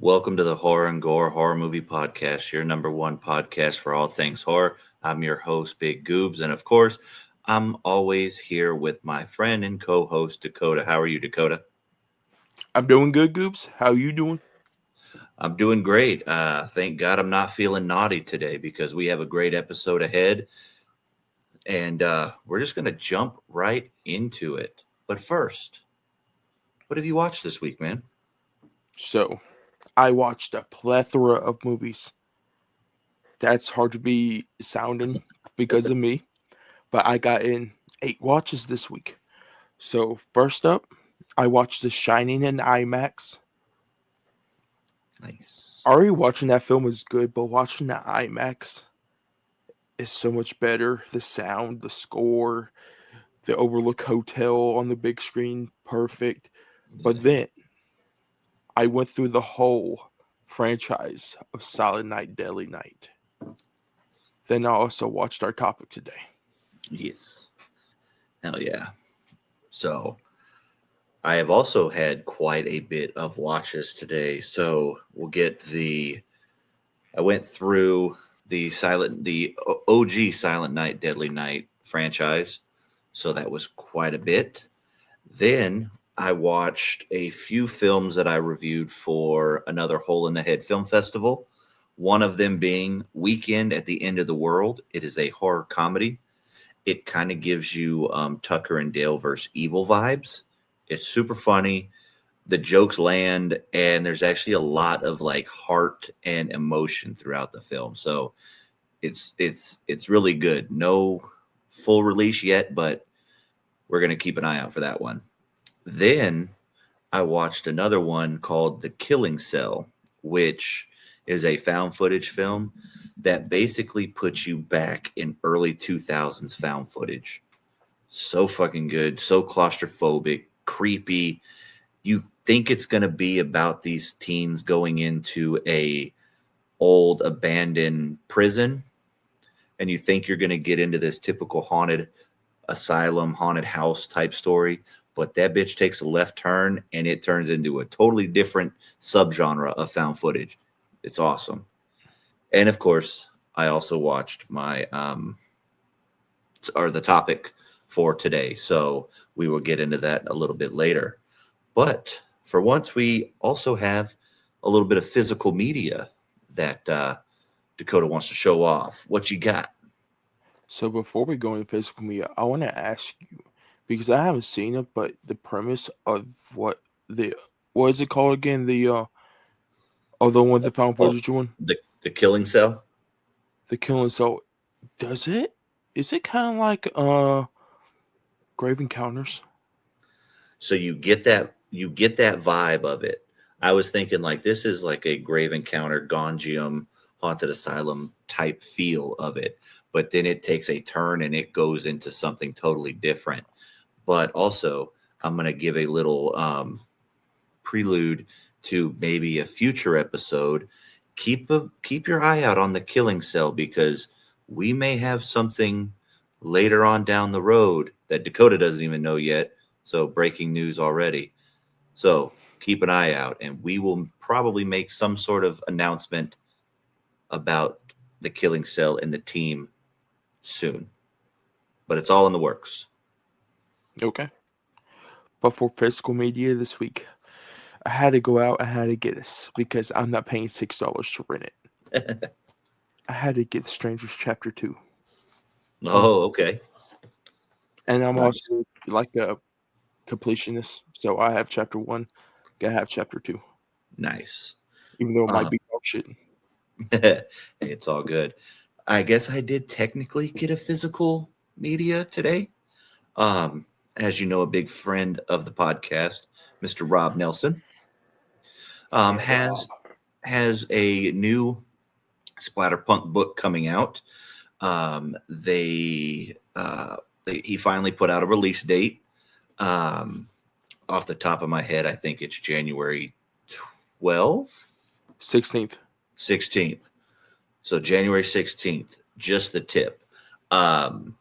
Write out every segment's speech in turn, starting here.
Welcome to the Horror and Gore Horror Movie Podcast, your number one podcast for all things horror. I'm your host, Big Goobs, and of course, I'm always here with my friend and co-host, Dakota. How are you, Dakota? I'm doing good, Goops. How you doing? I'm doing great. Thank God I'm not feeling naughty today because we have a great episode ahead, and we're just going to jump right into it. But first, what have you watched this week, man? So, I watched a plethora of movies. That's hard to be sounding because of me, but I got in 8 watches this week. So, first up, I watched The Shining in IMAX. Nice. Already watching that film is good, but watching the IMAX is so much better. The sound, the score, the Overlook Hotel on the big screen, perfect. But then I went through the whole franchise of Silent Night, Deadly Night. Then I also watched our topic today. Yes. Hell yeah. So, I have also had quite a bit of watches today. So we'll get I went through the OG Silent Night, Deadly Night franchise. So that was quite a bit. Then I watched a few films that I reviewed for another Hole in the Head Film Festival. One of them being Weekend at the End of the World. It is a horror comedy. It kind of gives you Tucker and Dale versus Evil vibes. It's super funny. The jokes land, and there's actually a lot of like heart and emotion throughout the film. So it's really good. No full release yet, but we're gonna keep an eye out for that one. Then I watched another one called The Killing Cell, which is a found footage film that basically puts you back in early 2000s found footage. So fucking good, so claustrophobic, creepy. You think it's going to be about these teens going into a old abandoned prison, and you think you're going to get into this typical haunted asylum, haunted house type story, but that bitch takes a left turn and it turns into a totally different subgenre of found footage. It's awesome. And of course, I also watched my or the topic for today. So we will get into that a little bit later. But for once, we also have a little bit of physical media that Dakota wants to show off. What you got? So before we go into physical media, I want to ask you because I haven't seen it, but the premise of the what is it called again? The one the found Oh, footage one, the killing cell. the killing. So does it? Is it kind of like Grave Encounters? So you get that vibe of it. I was thinking like this is like a grave encounter, Gonjiam, haunted asylum type feel of it, but then it takes a turn and it goes into something totally different. But also, I'm gonna give a little prelude to maybe a future episode. Keep your eye out on the killing cell because we may have something later on down the road that Dakota doesn't even know yet. So breaking news already. So keep an eye out, and we will probably make some sort of announcement about the killing cell and the team soon. But it's all in the works. Okay. But for physical media this week, I had to go out. I had to get this because I'm not paying $6 to rent it. I had to get Strangers Chapter 2. Oh, okay. And I'm Nice. also like a completionist. So I have chapter 1, gotta have chapter 2. Nice. Even though it might Um, be dog shit. it's all good. I guess I did technically get a physical media today. Um, as you know, a big friend of the podcast, Mr. Rob Nelson, um, Yeah, Rob. has has a new splatterpunk book coming out. He finally put out a release date. Um, off the top of my head, I think it's January 12th, 16th. 16th. So January 16th, just the tip. Um,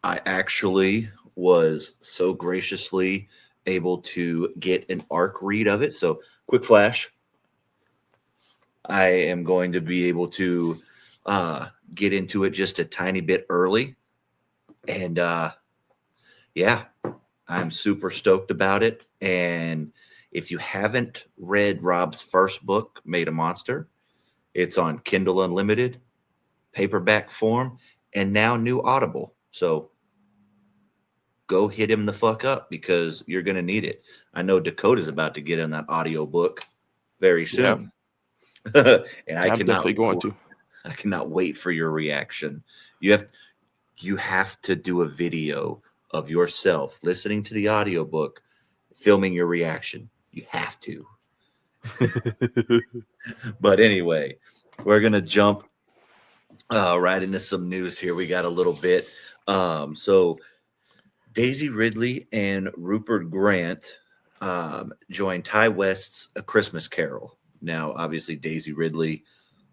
I actually was so graciously able to get an arc read of it. So, quick flash. I am going to be able to get into it just a tiny bit early. And yeah, I'm super stoked about it. And if you haven't read Rob's first book, Made a Monster, it's on Kindle Unlimited, paperback form, and now new Audible. So go hit him the fuck up because you're going to need it. I know Dakota's about to get in that audio book very Yeah, soon. And I'm definitely going to. I cannot wait for your reaction. You have to do a video of yourself listening to the audiobook, filming your reaction. You have to. But anyway, we're going to jump right into some news here. We got a little bit. So Daisy Ridley and Rupert Grant joined Ty West's A Christmas Carol. Now, obviously, Daisy Ridley,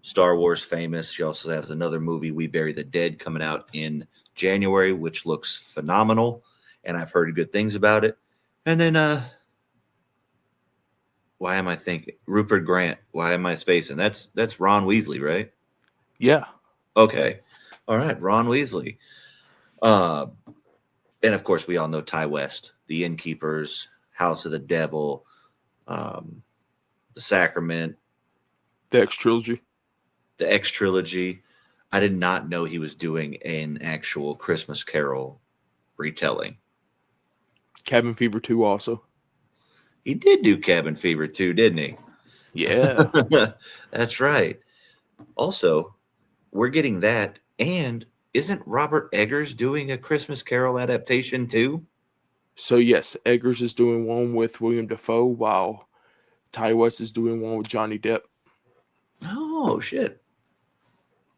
Star Wars famous. She also has another movie, We Bury the Dead, coming out in January, which looks phenomenal, and I've heard good things about it. And then, why am I thinking Rupert Grant? Why am I spacing? That's Ron Weasley, right? Yeah. Okay, all right, Ron Weasley. And of course, we all know Ty West, The Innkeepers, House of the Devil, The Sacrament, The X trilogy. the X trilogy. I did not know he was doing an actual Christmas Carol retelling. Cabin Fever 2 also. He did do Cabin Fever too, didn't he? Yeah. That's right. Also, we're getting that. And isn't Robert Eggers doing a Christmas Carol adaptation too? So yes, Eggers is doing one with William Dafoe, while Ty West is doing one with Johnny Depp. Oh, shit.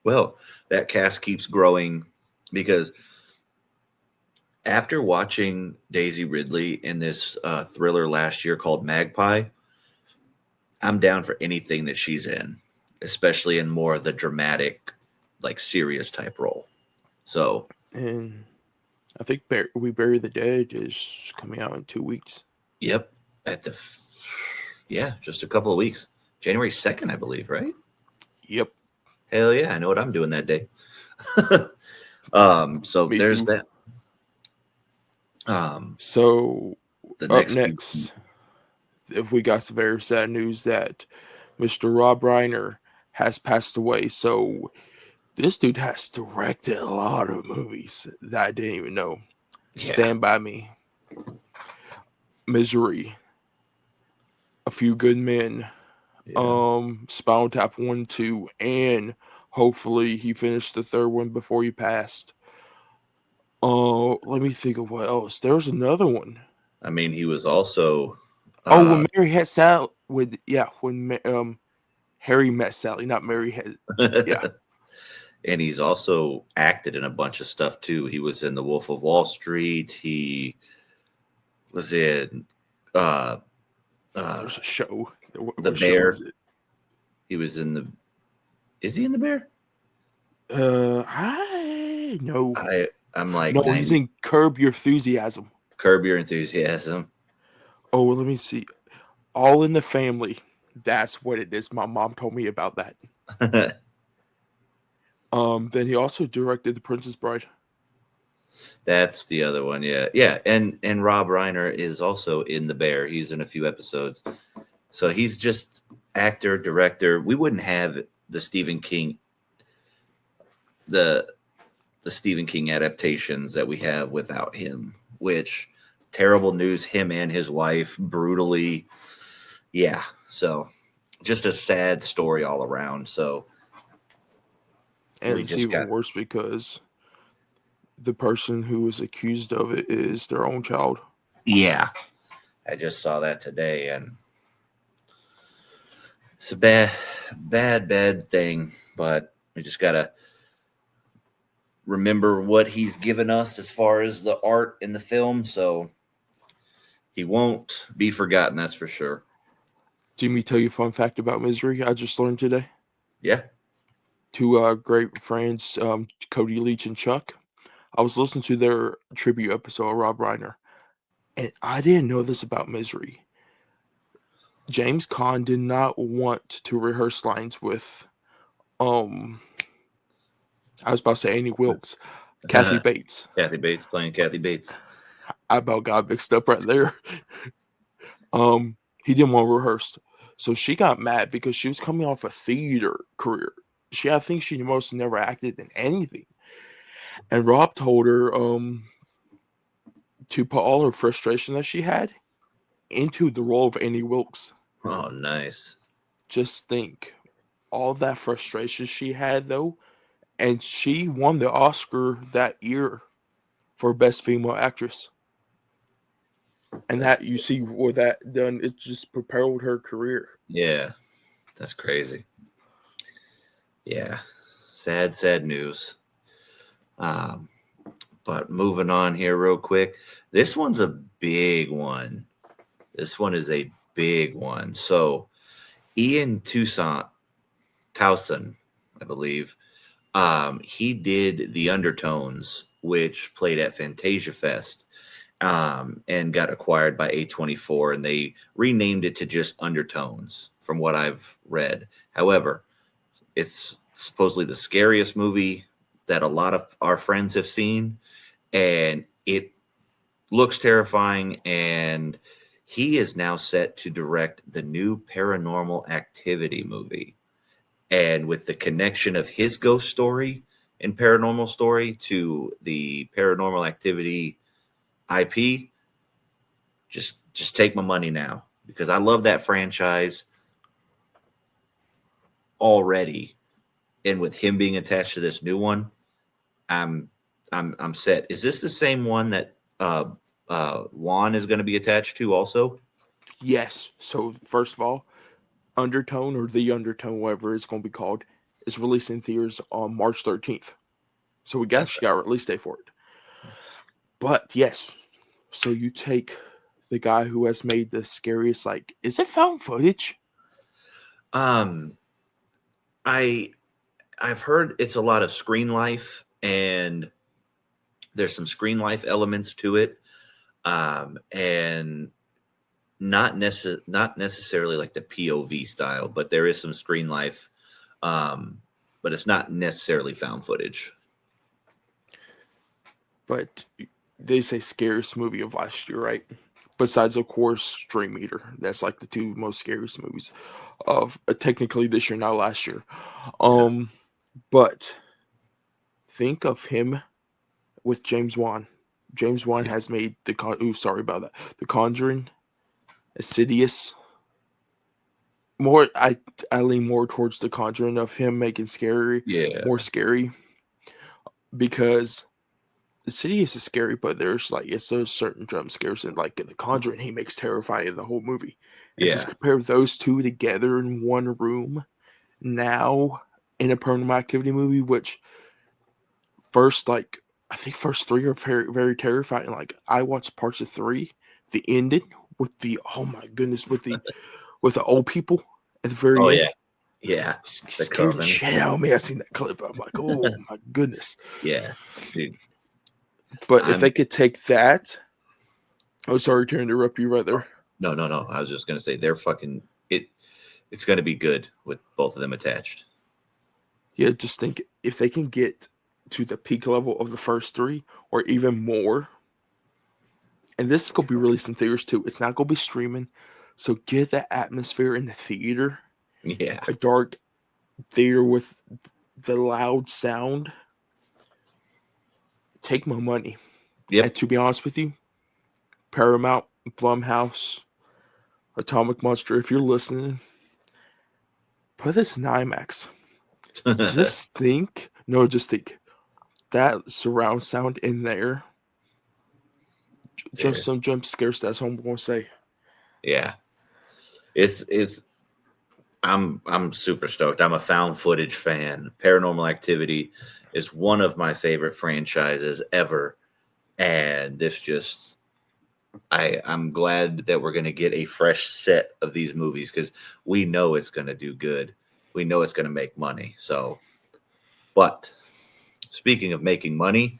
Well, that cast keeps growing because after watching Daisy Ridley in this thriller last year called Magpie, I'm down for anything that she's in, especially in more of the dramatic, like serious type role. So, And I think We Bury the Dead is coming out in 2 weeks. yep, just a couple of weeks. January 2nd, I believe, right? Yep. Hell yeah, I know what I'm doing that day. So Me there's too. that. So The up next next, if we got some very sad news that Mr. Rob Reiner has passed away. So this dude has directed a lot of movies that I didn't even know. Yeah. Stand By Me, Misery, A Few Good Men, Spinal Tap 1, 2, and hopefully he finished the third one before he passed. Let me think of what else. There was another one. I mean, he was also When Mary had Sally when Harry met Sally, not Mary had. Yeah. And he's also acted in a bunch of stuff too. He was in The Wolf of Wall Street. He was in There's a show. The Bear. He was in the. Is he in The Bear? I know. I'm like no, he's in Curb Your Enthusiasm. Curb Your Enthusiasm. Oh, let me see. All in the Family. That's what it is. My mom told me about that. Then he also directed The Princess Bride. That's the other one, yeah. Yeah, and Rob Reiner is also in The Bear. He's in a few episodes. So he's just actor, director. We wouldn't have the Stephen King adaptations that we have without him, which terrible news, him and his wife brutally. Yeah. So just a sad story all around. So and it's even worse because the person who is accused of it is their own child. Yeah. I just saw that today, and it's a bad thing, but we just got to remember what he's given us as far as the art in the film, so he won't be forgotten, that's for sure. Do you want me to tell you a fun fact about Misery I just learned today? Yeah. Two great friends, Cody Leach and Chuck. I was listening to their tribute episode of Rob Reiner, and I didn't know this about Misery. James Caan did not want to rehearse lines with I was about to say Annie Wilkes, Kathy Bates. Kathy Bates playing Kathy Bates. I about got mixed up right there. He didn't want to rehearse. So she got mad because she was coming off a theater career. I think she most never acted in anything. And Rob told her to put all her frustration that she had into the role of Annie Wilkes. Oh, nice. Just think, all that frustration she had though, and she won the Oscar that year for Best Female Actress. And that you see what that done, it just propelled her career. Yeah, that's crazy. Yeah, sad news. But moving on here real quick. This one's a big one. This one is a big one. So Ian Towson, I believe, he did The Undertones, which played at Fantasia Fest, and got acquired by A24, and they renamed it to just Undertones, from what I've read. However, it's supposedly the scariest movie that a lot of our friends have seen, and it looks terrifying, and he is now set to direct the new Paranormal Activity movie. And with the connection of his ghost story and Paranormal Story to the Paranormal Activity IP, just take my money now, because I love that franchise already. And with him being attached to this new one, I'm set. Is this the same one that Juan is going to be attached to also? Yes. So first of all, Undertone, or The Undertone, whatever it's going to be called, is released in theaters on March 13th. So we actually got a release date for it. But yes, so you take the guy who has made the scariest, like, is it found footage? I've heard it's a lot of screen life, and there's some screen life elements to it, and not necessarily like the POV style, but there is some screen life, but it's not necessarily found footage. But they say scariest movie of last year, right? Besides, of course, Dream Eater. That's like the two most scariest movies of technically this year, not last year. But think of him with James Wan. James Wan has made The Conjuring, Insidious. I lean more towards The Conjuring, of him making more scary, because Insidious is scary, but there's certain jump scares, and like in The Conjuring, he makes terrifying the whole movie. And just compare those two together in one room now in a Paranormal Activity movie, which I think first three are very, very terrifying. Like, I watched parts of 3, the ending with oh my goodness, with the old people at the very end. Yeah. Scared the shit out of me. I seen that clip. I'm like, oh my goodness. Yeah, dude. But if they could take that, oh, sorry to interrupt you right there. No. I was just gonna say they're fucking it. It's gonna be good with both of them attached. Yeah, just think if they can get to the peak level of the first 3, or even more. And this is gonna be released in theaters too. It's not gonna be streaming, so get that atmosphere in the theater. Yeah, a dark theater with the loud sound. Take my money. Yep. And to be honest with you, Paramount, Blumhouse, Atomic Monster, if you're listening, put this in IMAX. Just think that surround sound in there. Just some jump scares. That's what I'm gonna say. Yeah, it's. I'm super stoked. I'm a found footage fan. Paranormal Activity is one of my favorite franchises ever, and I'm glad that we're going to get a fresh set of these movies, because we know it's going to do good. We know it's going to make money. So, but speaking of making money,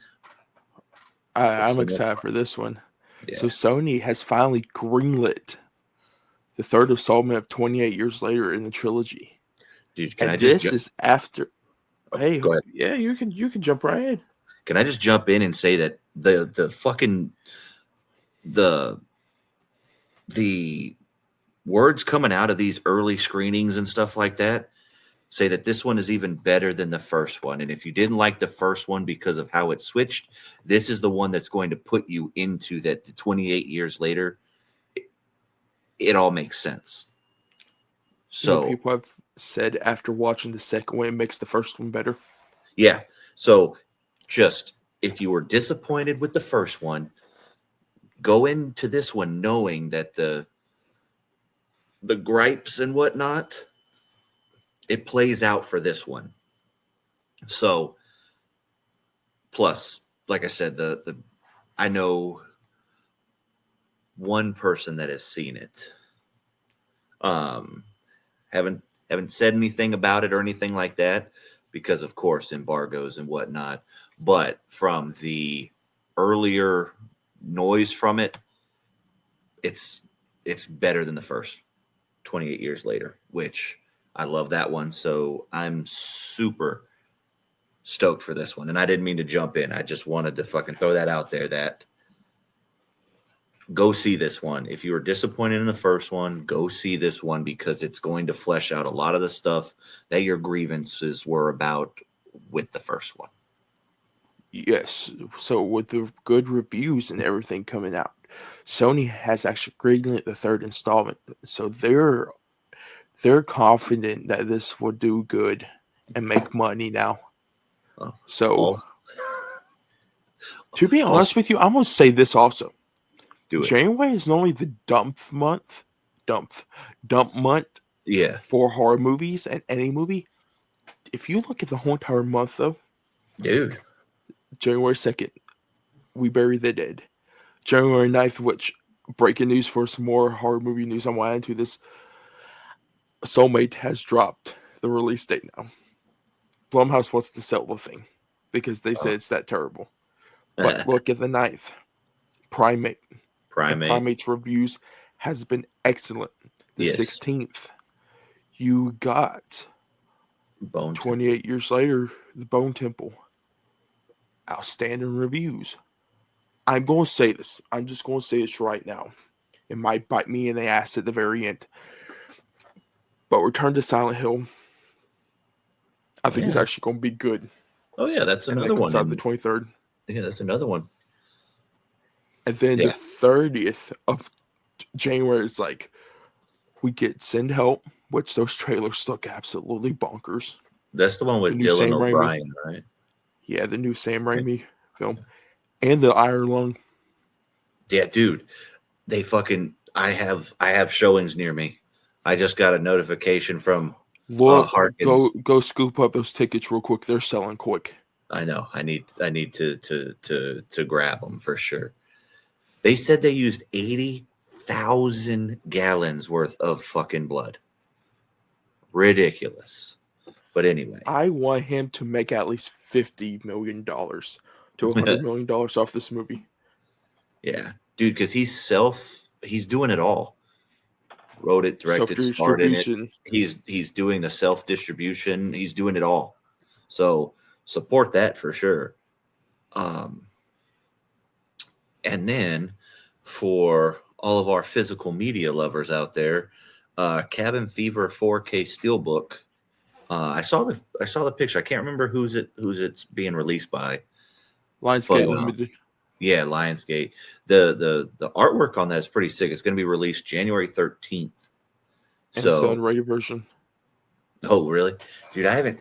I'm excited for this one. Yeah. So Sony has finally greenlit the third installment of 28 Years Later in the trilogy. Dude, And this is after. Oh, Hey, go ahead. yeah, you can jump right in. Can I just jump in and say that the fucking the words coming out of these early screenings and stuff like that say that this one is even better than the first one. And if you didn't like the first one because of how it switched, this is the one that's going to put you into that. The 28 years later, it all makes sense. So people have said after watching the second one, it makes the first one better. Yeah. So just if you were disappointed with the first one, go into this one knowing that the gripes and whatnot, it plays out for this one. So plus, like I said, the I know one person that has seen it. Haven't said anything about it or anything like that because, of course, embargoes and whatnot. But from the earlier noise from it, it's better than the first 28 years later, which I love that one. So I'm super stoked for this one. And I didn't mean to jump in. I just wanted to fucking throw that out there that go see this one. If you were disappointed in the first one, go see this one because it's going to flesh out a lot of the stuff that your grievances were about with the first one. Yes. So with the good reviews and everything coming out, Sony has actually greenlit the third installment. So they're confident that this will do good and make money now. So to be honest with you, I'm gonna say this also. January is normally the dump month. Yeah. For horror movies and any movie. If you look at the whole entire month though, dude, January 2nd, We Bury the Dead. January 9th, which breaking news for some more horror movie news I'm going into this. Soulmate has dropped the release date now. Blumhouse wants to sell the thing because they said it's that terrible. But look at the 9th. Primate. Primate's reviews has been excellent. The 16th, you got 28 years later, The Bone Temple. Outstanding reviews. I'm going to say this. I'm just going to say this right now. It might bite me in the ass at the very end. But Return to Silent Hill, I think it's actually going to be good. Oh, yeah, that's another one. Out the 23rd. Yeah, that's another one. And then the 30th of January is like, we get Send Help, which those trailers look absolutely bonkers. That's the one with Dylan O'Brien, right? Yeah, the new Sam Raimi film. And the Iron Lung. Yeah, dude. They fucking I have showings near me. I just got a notification from Harkins. Go scoop up those tickets real quick. They're selling quick. I know. I need to grab them for sure. They said they used 80,000 gallons worth of fucking blood. Ridiculous. But anyway, I want him to make at least $50 million to $100 million off this movie. Yeah, dude, because he's doing it all. Wrote it, directed, starred in it. He's doing the self-distribution. He's doing it all. So support that for sure. And then for all of our physical media lovers out there, Cabin Fever 4K Steelbook. I saw the picture. I can't remember who's it's being released by. Lionsgate Limited. Yeah, Lionsgate. The artwork on that is pretty sick. It's going to be released January 13th. And it's the unrated version. Oh, really? Dude, I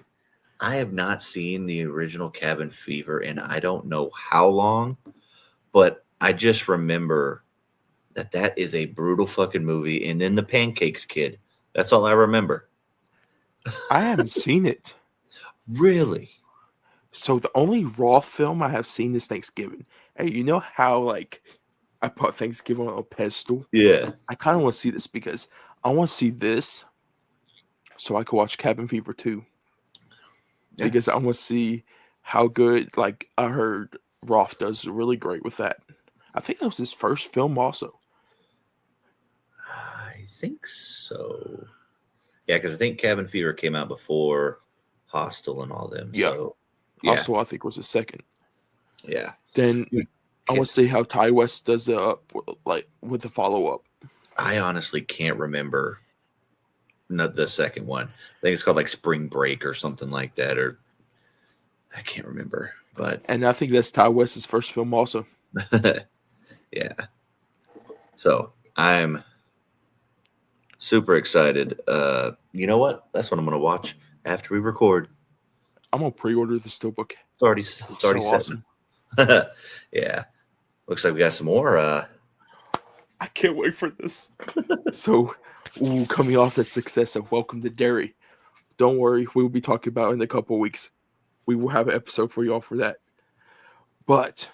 have not seen the original Cabin Fever in I don't know how long, but I just remember that is a brutal fucking movie. And then the Pancakes Kid. That's all I remember. I haven't seen it. Really? So the only Raw film I have seen is Thanksgiving. Hey, you know how like I put Thanksgiving on a pedestal? Yeah. I kind of want to see this because I want to see this so I can watch Cabin Fever 2. Yeah. Because I want to see how good, like I heard Roth does really great with that. I think that was his first film also. I think so. Yeah, because I think Cabin Fever came out before Hostel and all them. Yeah. So, yeah. Hostel, I think, was the second. Yeah. Then I want to see how Ty West does with the follow-up. I honestly can't remember the second one. I think it's called like Spring Break or something like that, or I can't remember. And I think that's Ty West's first film also. Yeah. So I'm super excited. You know what? That's what I'm going to watch after we record. I'm going to pre-order the Steelbook. It's already set. Awesome. Yeah. Looks like we got some more. I can't wait for this. So, coming off the success of Welcome to Derry, don't worry, we will be talking about it in a couple of weeks. We will have an episode for y'all for that. But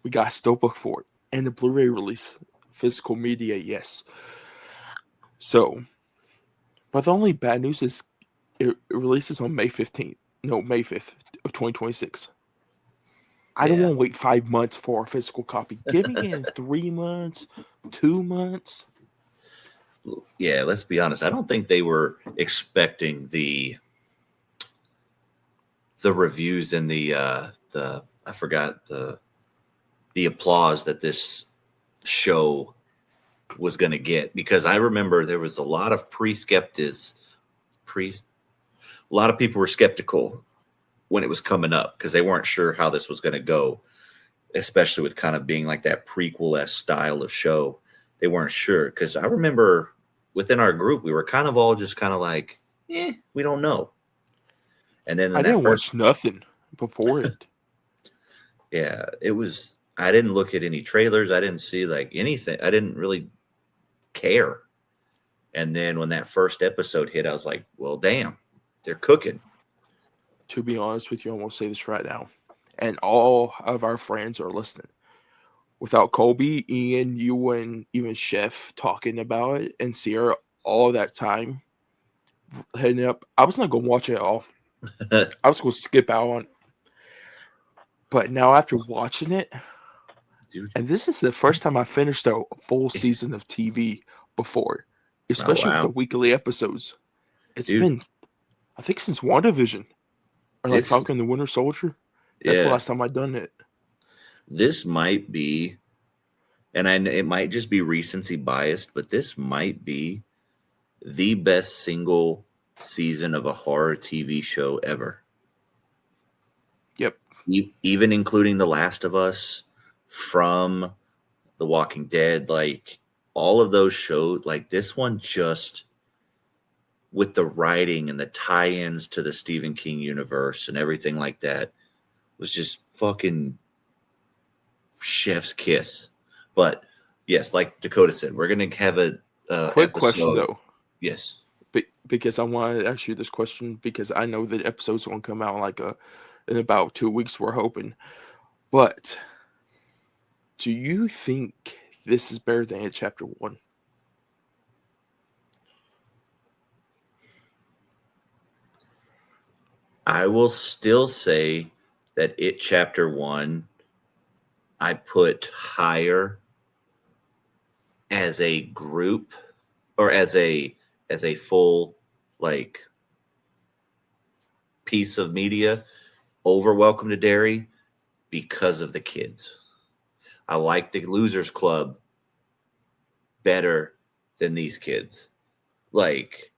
we got a Steelbook for it and the Blu-ray release. Physical media, yes. So, but the only bad news is it releases on May 5th of 2026. I don't want to wait 5 months for a physical copy. Give me it in 3 months, 2 months. Yeah, let's be honest. I don't think they were expecting the reviews and the I forgot the applause that this show was going to get, because I remember there was a lot of a lot of people were skeptical when it was coming up because they weren't sure how this was going to go, especially with kind of being like that prequel-esque style of show. They weren't sure, because I remember within our group, we were kind of all just kind of like, we don't know. And then I didn't watch nothing before it. Yeah, I didn't look at any trailers. I didn't see like anything. I didn't really care. And then when that first episode hit, I was like, well, damn, they're cooking. To be honest with you, I'm going to say this right now. And all of our friends are listening. Without Colby, Ian, you, and even Chef talking about it, and Sierra all that time heading up, I was not going to watch it at all. I was going to skip out on it. But now after watching it, dude, and this is the first time I finished a full season of TV before, especially with the weekly episodes. It's been, I think, since WandaVision. Or like Falcon and the Winter Soldier. That's the last time I've done it. This might be, and it might just be recency biased, but this might be the best single season of a horror TV show ever. Yep. Even including The Last of Us, From, The Walking Dead, like all of those shows, like this one just, with the writing and the tie-ins to the Stephen King universe and everything like that, was just fucking chef's kiss. But yes, like Dakota said, we're going to have a quick episode. Question, though. Yes. Because I want to ask you this question, because I know that episode's going to come out in about 2 weeks, we're hoping. But do you think this is better than Chapter 1? I will still say that Chapter 1 I put higher as a group, or as a full like piece of media over Welcome to Derry, because of the kids. I like the Losers Club better than these kids. Like,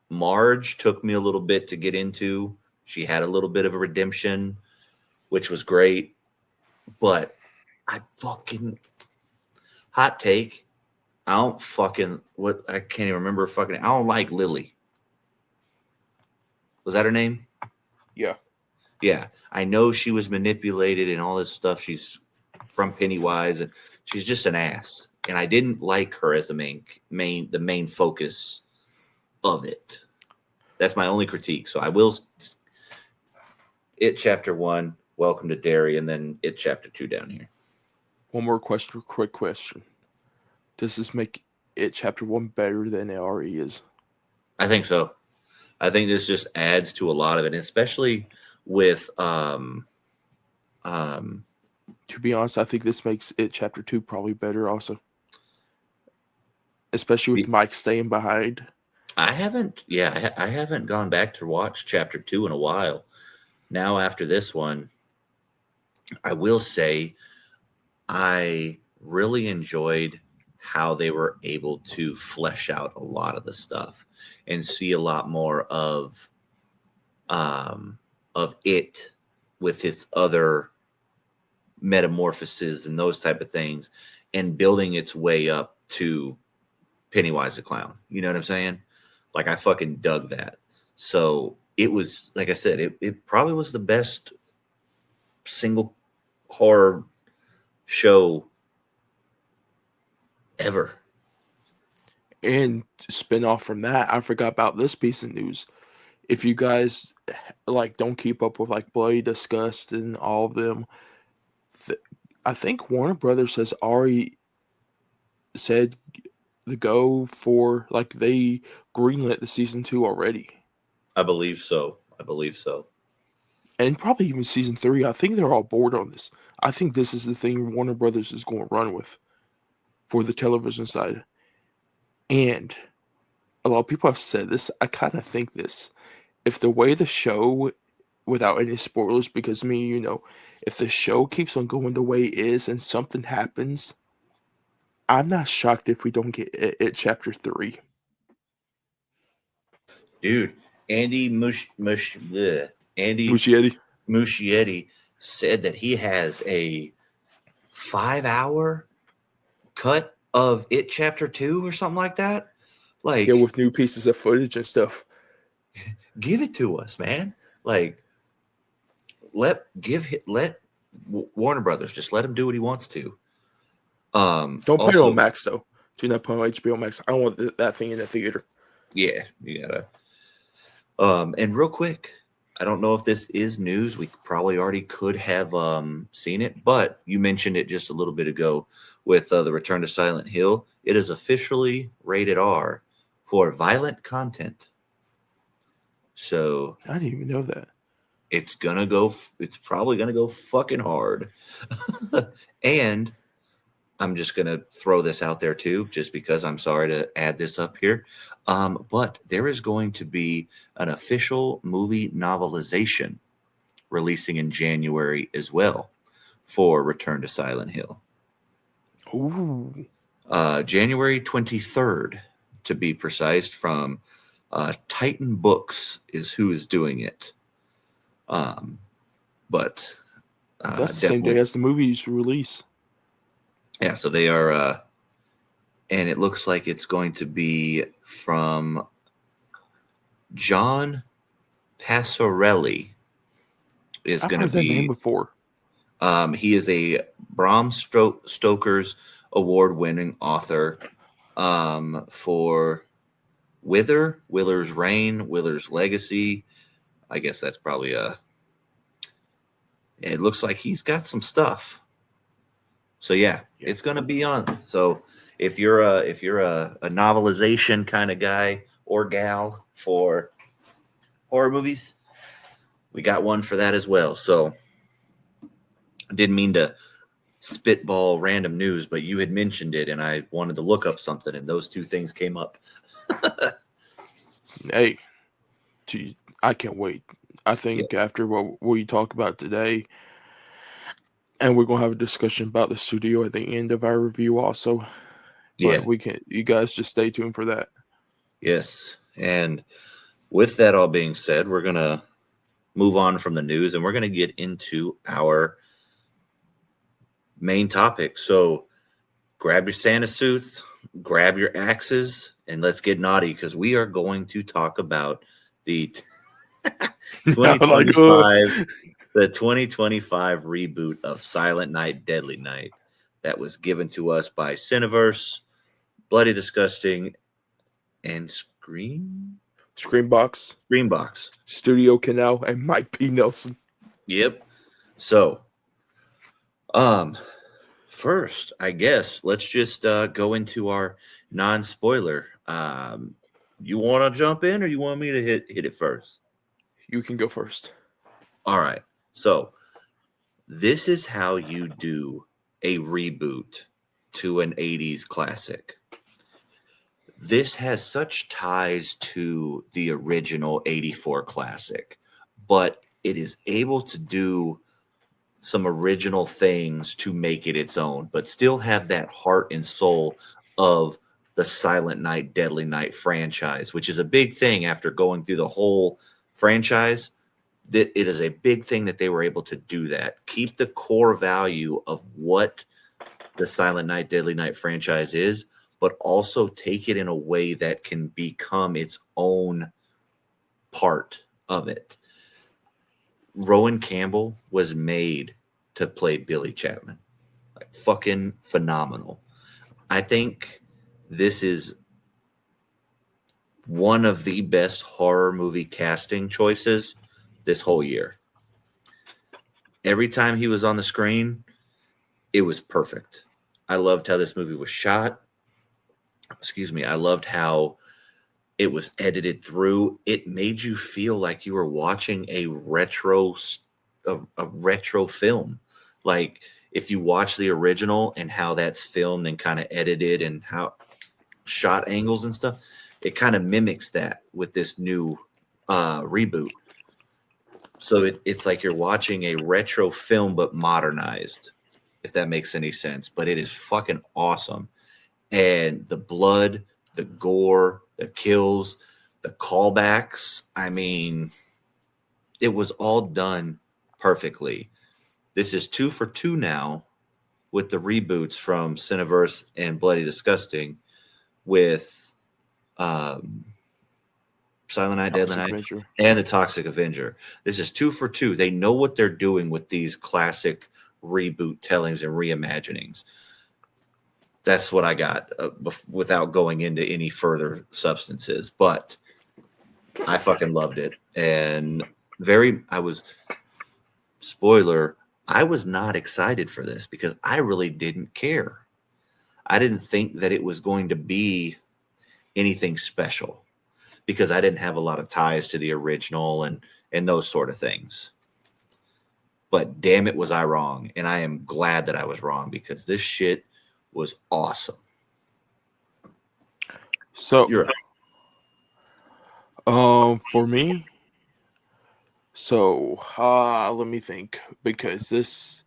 Marge took me a little bit to get into. She had a little bit of a redemption, which was great. But I fucking, hot take, I can't even remember I don't like Lily. Was that her name? Yeah. Yeah. I know she was manipulated and all this stuff. She's from Pennywise, and she's just an ass. And I didn't like her as the main focus of it. That's my only critique. So I will Chapter 1, Welcome to Derry, and then Chapter 2 down here. One more question, quick question. Does this make Chapter 1 better than it already is? I think so. I think this just adds to a lot of it, especially with to be honest, I think this makes Chapter 2 probably better also. especially with Mike staying behind. I haven't, yeah, I haven't gone back to watch chapter 2 in a while. Now, after this one, I will say I really enjoyed how they were able to flesh out a lot of the stuff and see a lot more um, of it with its other metamorphoses and those type of things, and building its way up to Pennywise the Clown. You know what I'm saying? Like, I fucking dug that. So it was, like I said, it probably was the best single horror show ever. And to spin off from that, I forgot about this piece of news. If you guys like don't keep up with like Bloody Disgust and all of them, I think Warner Brothers has already said the go for like they greenlit the season 2 already, I believe so. I believe so. and probably even season 3. I think they're all bored on this. I think this is the thing Warner Brothers is going to run with for the television side. And a lot of people have said this. I kind of think this. If the way the show, without any spoilers, because if the show keeps on going the way it is and something happens, I'm not shocked if we don't get it chapter 3. Dude, Andy Muschietti. Muschietti said that he has a 5-hour cut of it chapter 2 or something like that. Like, Yeah, with new pieces of footage and stuff. give it to us, man. Like, let Warner Brothers, just let him do what he wants to. Don't put it on Max though. Do not put it on HBO Max. I don't want that thing in the theater. Yeah, you gotta. And real quick, I don't know if this is news. We probably already could have seen it, but you mentioned it just a little bit ago with the Return to Silent Hill. It is officially rated R for violent content. So I didn't even know that. it's gonna go. It's probably gonna go fucking hard. And I'm just gonna throw this out there too, just because I'm sorry to add this up here. But there is going to be an official movie novelization releasing in January as well for Return to Silent Hill. Ooh. January 23rd, to be precise, from Titan Books is who is doing it. But That's the same day as the movie's release. Yeah, so they are, and it looks like it's going to be from John Passarelli. Is I've going to heard that name be. before. He is a Bram Stoker's award-winning author for Willer's Reign, Willer's Legacy. I guess that's probably it looks like he's got some stuff. So yeah, it's going to be on. So if you're a novelization kind of guy or gal for horror movies, we got one for that as well. So I didn't mean to spitball random news, but you had mentioned it, and I wanted to look up something, and those two things came up. Hey, gee, I can't wait. I think after what we talk about today, and we're gonna have a discussion about the studio at the end of our review also. But you guys just stay tuned for that. Yes. And with that all being said, we're gonna move on from the news and we're gonna get into our main topic. So grab your Santa suits, grab your axes, and let's get naughty because we are going to talk about the 2025 the 2025 reboot of Silent Night, Deadly Night that was given to us by Cineverse, Bloody Disgusting, and Screambox, Studio Canal, and Mike P. Nelson. Yep. So, first, I guess let's just go into our non-spoiler. You want to jump in, or you want me to hit it first? You can go first. All right. So, this is how you do a reboot to an 80s classic. this has such ties to the original 84 classic, but it is able to do some original things to make it its own, but still have that heart and soul of the Silent Night, Deadly Night franchise, which is a big thing after going through the whole franchise. That it is a big thing that they were able to do that. Keep the core value of what the Silent Night, Deadly Night franchise is, but also take it in a way that can become its own part of it. Rowan Campbell was made to play Billy Chapman. Like, fucking phenomenal. I think this is one of the best horror movie casting choices this whole year. Every time he was on the screen, it was perfect. I loved how this movie was shot. Excuse me. I loved how it was edited through. It made you feel like you were watching a retro film. Like if you watch the original and how that's filmed and kind of edited and how shot angles and stuff, it kind of mimics that with this new reboot. So it's like you're watching a retro film but modernized, if that makes any sense. But it is fucking awesome. And the blood, the gore, the kills, the callbacks, I mean, it was all done perfectly. This is 2 for 2 now with the reboots from Cineverse and Bloody Disgusting with Silent Night, Deadly Night, and the Toxic Avenger. This is 2 for 2. They know what they're doing with these classic reboot tellings and reimaginings. That's what I got without going into any further substances. But I fucking loved it. And spoiler, I was not excited for this because I really didn't care. I didn't think that it was going to be anything special because I didn't have a lot of ties to the original and those sort of things. But damn it, was I wrong. And I am glad that I was wrong because this shit was awesome. So, for me, let me think, because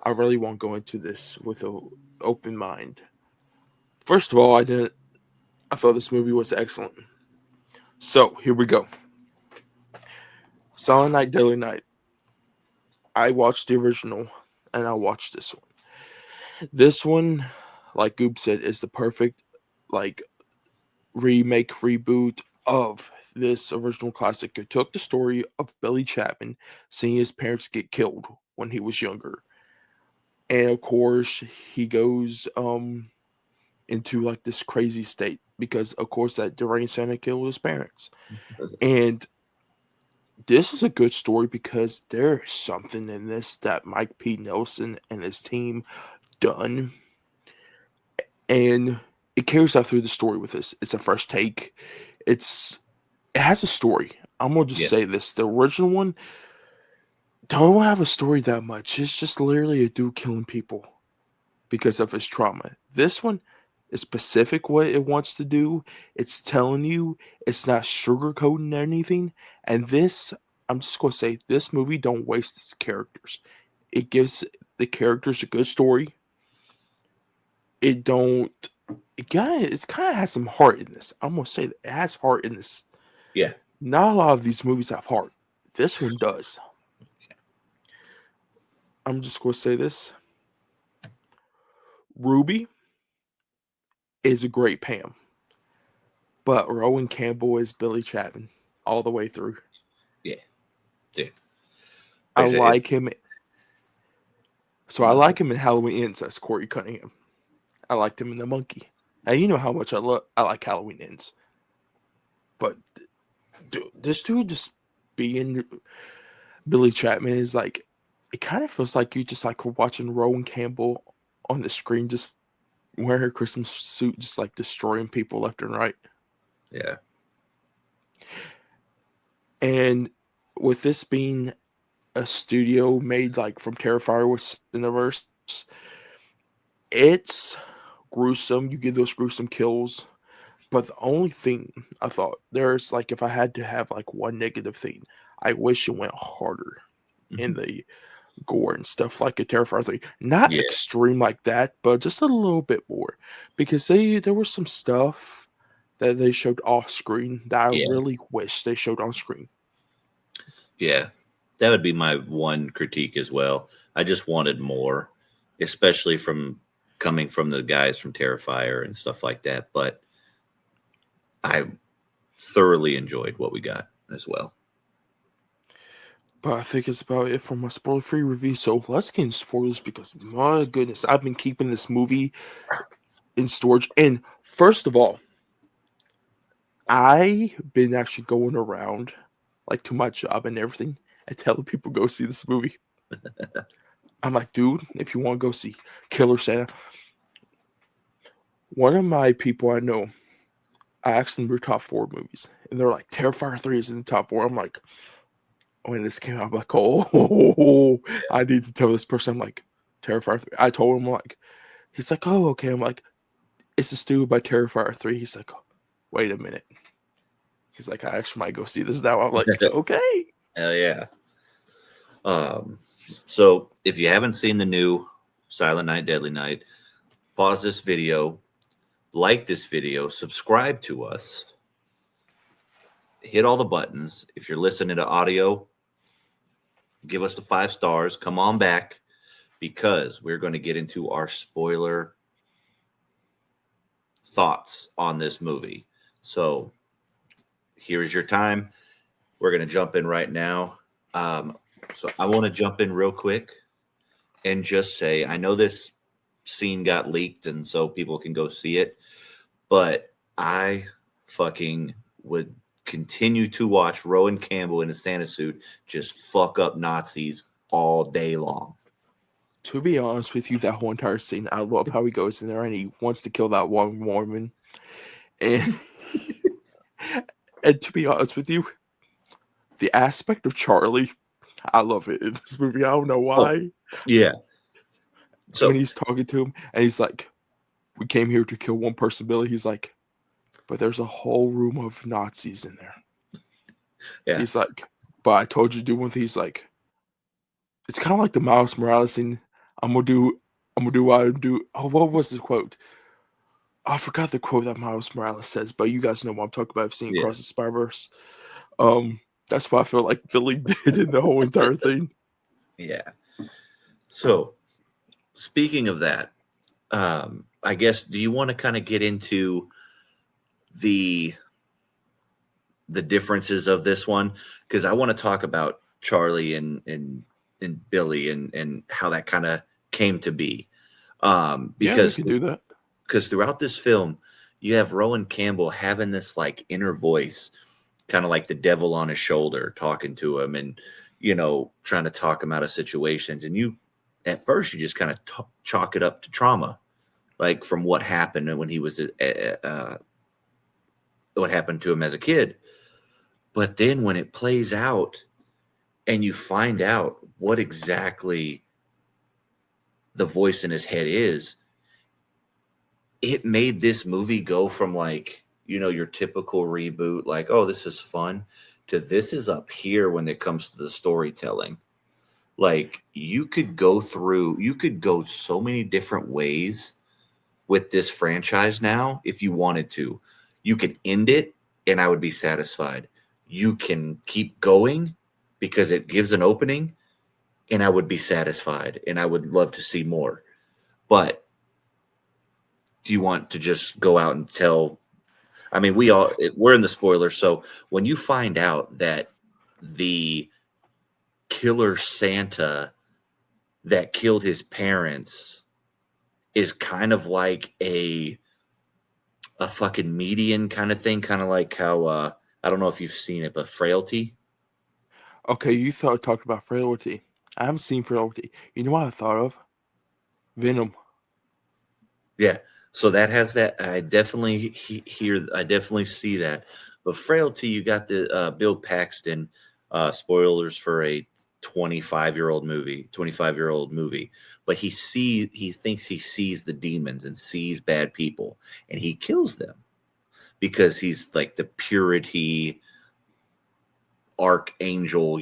I really won't go into this with an open mind. First of all, I thought this movie was excellent. So, here we go. Silent Night, Deadly Night. I watched the original, and I watched this one. This one, like Goob said, is the perfect, remake, reboot of this original classic. It took the story of Billy Chapman seeing his parents get killed when he was younger. And, of course, he goes into, this crazy state because, of course, that deranged Santa killed his parents. And this is a good story because there is something in this that Mike P. Nelson and his team done, and it carries out through the story with this. It's a fresh take. It has a story. I'm gonna just say this: the original one don't have a story that much. It's just literally a dude killing people because of his trauma. This one is specific what it wants to do. It's telling you. It's not sugarcoating anything. And this, I'm just gonna say, this movie don't waste its characters. It gives the characters a good story. It kind of has some heart in this. I'm gonna say that it has heart in this. Yeah. Not a lot of these movies have heart. This one does. I'm just gonna say this. Ruby is a great Pam, but Rowan Campbell is Billy Chapman all the way through. Yeah. Dude. I like him. So I like him in Halloween Ends as Corey Cunningham. I liked him in The Monkey. Now you know how much I like Halloween Ends. But this dude just being Billy Chapman is like, it kind of feels like you just like watching Rowan Campbell on the screen, just wearing her Christmas suit, just like destroying people left and right. Yeah. And with this being a studio made like from Terrifier with Cineverse, it's gruesome. You get those gruesome kills, But the only thing I thought there's like if I had to have like one negative thing, I wish it went harder in Mhm. the gore and stuff like a Terrifier 3. Not Yeah, extreme like that, but just a little bit more. Because there was some stuff that they showed off screen that I yeah, really wish they showed on screen. yeah. That would be my one critique as well. I just wanted more, especially from coming from the guys from Terrifier and stuff like that. But I thoroughly enjoyed what we got as well. But I think it's about it for my spoiler free review. So let's get into spoilers because my goodness, I've been keeping this movie in storage. And first of all, I've been actually going around like to my job and everything and telling people go see this movie. I'm like, dude, if you want to go see Killer Santa, one of my people I know, I asked them their top 4 movies, and they're like, Terrifier 3 is in the top 4. I'm like, when this came out, I'm like, oh, I need to tell this person. I'm like, Terrifier 3. I told him, like, he's like, oh, okay. I'm like, it's a stew by Terrifier 3. He's like, wait a minute. He's like, I actually might go see this now. I'm like, okay. Hell yeah. So if you haven't seen the new Silent Night, Deadly Night, pause this video, like this video, subscribe to us, hit all the buttons. If you're listening to audio, give us the 5 stars. Come on back because we're going to get into our spoiler thoughts on this movie. So here is your time. We're going to jump in right now. So I want to jump in real quick and just say, I know this scene got leaked and so people can go see it, but I fucking would continue to watch Rowan Campbell in a Santa suit just fuck up Nazis all day long. To be honest with you, that whole entire scene, I love how he goes in there and he wants to kill that one woman. And and to be honest with you, the aspect of Charlie, I love it in this movie. I don't know why. Yeah. So When he's talking to him and he's like, we came here to kill one person, Billy. He's like, but there's a whole room of Nazis in there. yeah, He's like, but I told you to do one thing. He's like, it's kind of like the Miles Morales scene. I'm gonna do what I do. Oh, what was the quote? I forgot the quote that Miles Morales says, but you guys know what I'm talking about. I've seen yeah, Across the Spider-Verse. That's what I feel like Billy did in the whole entire thing. yeah. So speaking of that, I guess do you want to kind of get into the differences of this one? Because I want to talk about Charlie and Billy and how that kind of came to be. Yeah, we Because can do that. throughout this film, you have Rowan Campbell having this like inner voice, kind of like the devil on his shoulder, talking to him and trying to talk him out of situations. And you, at first, you just kind of chalk it up to trauma, like from what happened when he was what happened to him as a kid. But then when it plays out and you find out what exactly the voice in his head is, it made this movie go from like, your typical reboot, like, oh, this is fun, to this is up here when it comes to the storytelling. Like you could go so many different ways with this franchise now if you wanted to. You could end it and I would be satisfied. You can keep going because it gives an opening and I would be satisfied and I would love to see more. But do you want to just go out and tell? I mean, we're in the spoilers. So when you find out that the killer Santa that killed his parents is kind of like a fucking median kind of thing, kind of like how I don't know if you've seen it, but Frailty. Okay, you talked about Frailty. I haven't seen Frailty. You know what I thought of? Venom. Yeah. So that has that. I definitely I definitely see that. But Frailty, you got the Bill Paxton spoilers for a 25-year-old movie. But he thinks he sees the demons and sees bad people and he kills them because he's like the purity archangel,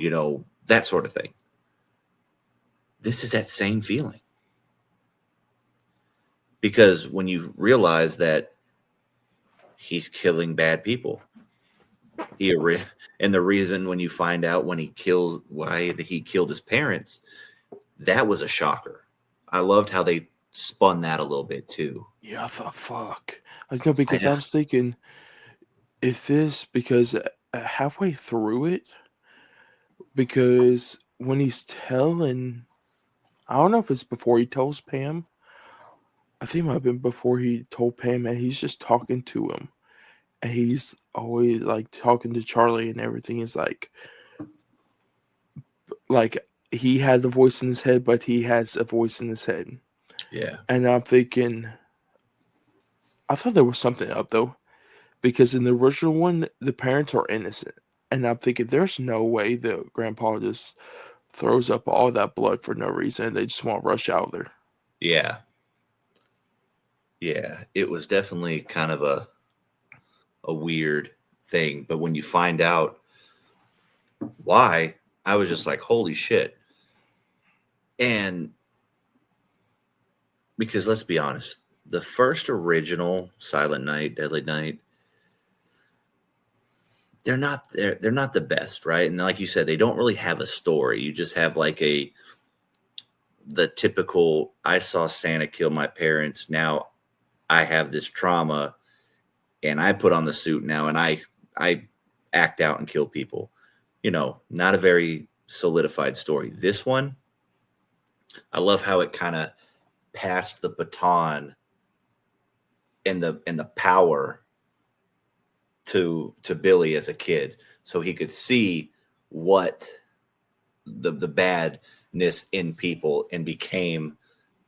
that sort of thing. This is that same feeling. Because when you realize that he's killing bad people, and the reason when you find out why he killed his parents, that was a shocker. I loved how they spun that a little bit too. Yeah, I thought, fuck. Because I was thinking, because halfway through it, because when he's telling, I don't know if it's before he tells Pam. I think it might have been before he told Pam, and he's just talking to him. And he's always like talking to Charlie and everything. Is like he had the voice in his head, but he has a voice in his head. Yeah. And I'm thinking, I thought there was something up though, because in the original one, the parents are innocent. And I'm thinking, there's no way the grandpa just throws up all that blood for no reason. And they just want to rush out there. Yeah. Yeah. It was definitely kind of a weird thing. But when you find out why, I was just like, holy shit. And because let's be honest, the first original Silent Night, Deadly Night, they're not the best, right? And like you said, they don't really have a story. You just have like the typical, I saw Santa kill my parents. Now I have this trauma and I put on the suit now and I act out and kill people. Not a very solidified story. This one, I love how it kind of passed the baton and the power to Billy as a kid, so he could see what the badness in people and became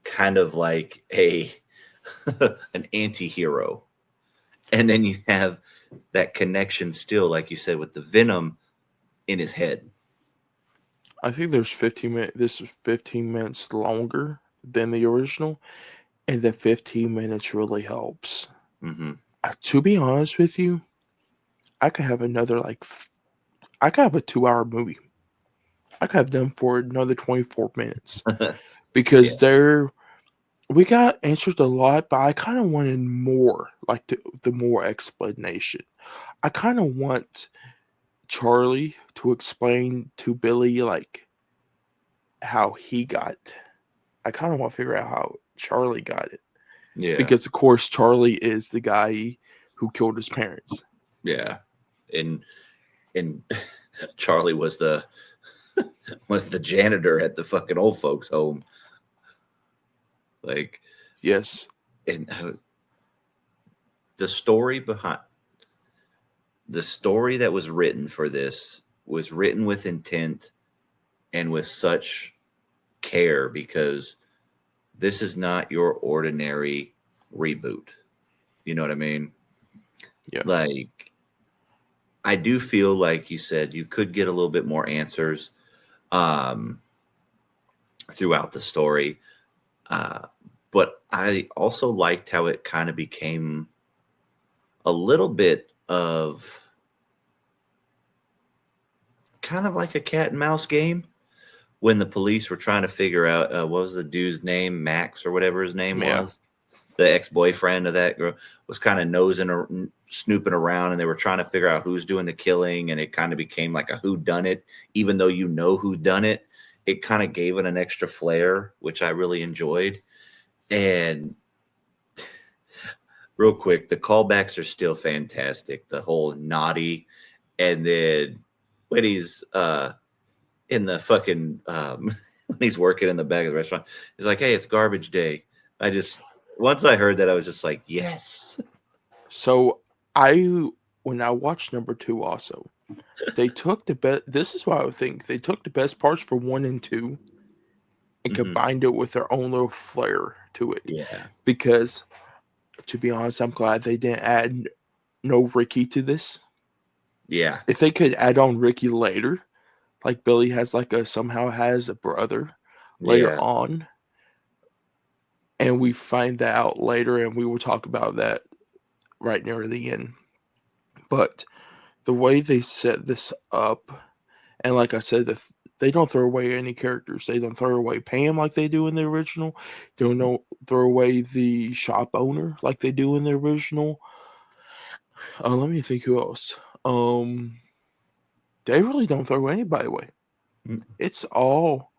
kind of like an anti-hero. And then you have that connection still, like you said, with the venom in his head. I think there's 15 minutes. This is 15 minutes longer than the original, and the 15 minutes really helps. Mm-hmm. To be honest with you, I could have another I could have a 2-hour movie. I could have them for another 24 minutes because we got answered a lot, but I kind of wanted more, like the more explanation. I kind of want Charlie to explain to Billy like how he got. I kind of want to figure out how Charlie got it. Yeah. Because of course Charlie is the guy who killed his parents. Yeah. And Charlie was the janitor at the fucking old folks home. Like, yes. And the story that was written for this was written with intent and with such care, because this is not your ordinary reboot. You know what I mean? Yeah. Like, I do feel like you said you could get a little bit more answers throughout the story. But I also liked how it kind of became a little bit of kind of like a cat and mouse game when the police were trying to figure out what was the dude's name, Max or whatever his name was. The ex-boyfriend of that girl was kind of nosing or snooping around, and they were trying to figure out who's doing the killing, and it kind of became like a who done it. Even though you know who done it, it kind of gave it an extra flair, which I really enjoyed. And real quick, the callbacks are still fantastic. The whole naughty, and then when he's in the fucking when he's working in the back of the restaurant, he's like, "Hey, it's garbage day." Once I heard that, I was just like, yes. So when I watched number 2 also, they took the best. This is what I would think. They took the best parts for 1 and 2 and combined it with their own little flair to it. Yeah. Because, to be honest, I'm glad they didn't add no Ricky to this. Yeah. If they could add on Ricky later, like Billy somehow has a brother later on, and we find that out later, and we will talk about that right near the end. But the way they set this up, and like I said, they don't throw away any characters. They don't throw away Pam like they do in the original. They don't throw away the shop owner like they do in the original. Let me think who else. They really don't throw anybody away. It's all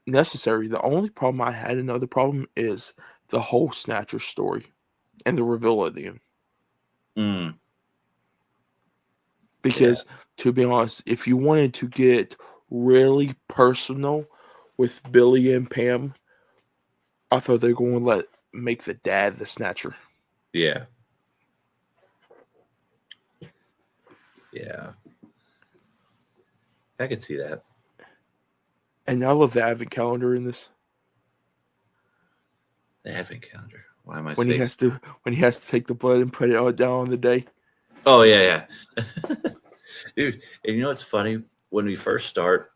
necessary. The only problem I had, another problem, is the whole Snatcher story and the reveal at the end. Because, to be honest, if you wanted to get really personal with Billy and Pam, I thought they were going to make the dad the Snatcher. Yeah. Yeah. I could see that. And I love the advent calendar in this. The advent calendar. Why am I when he has to take the blood and put it all down on the day? Oh yeah. Dude, and you know what's funny? When we first start,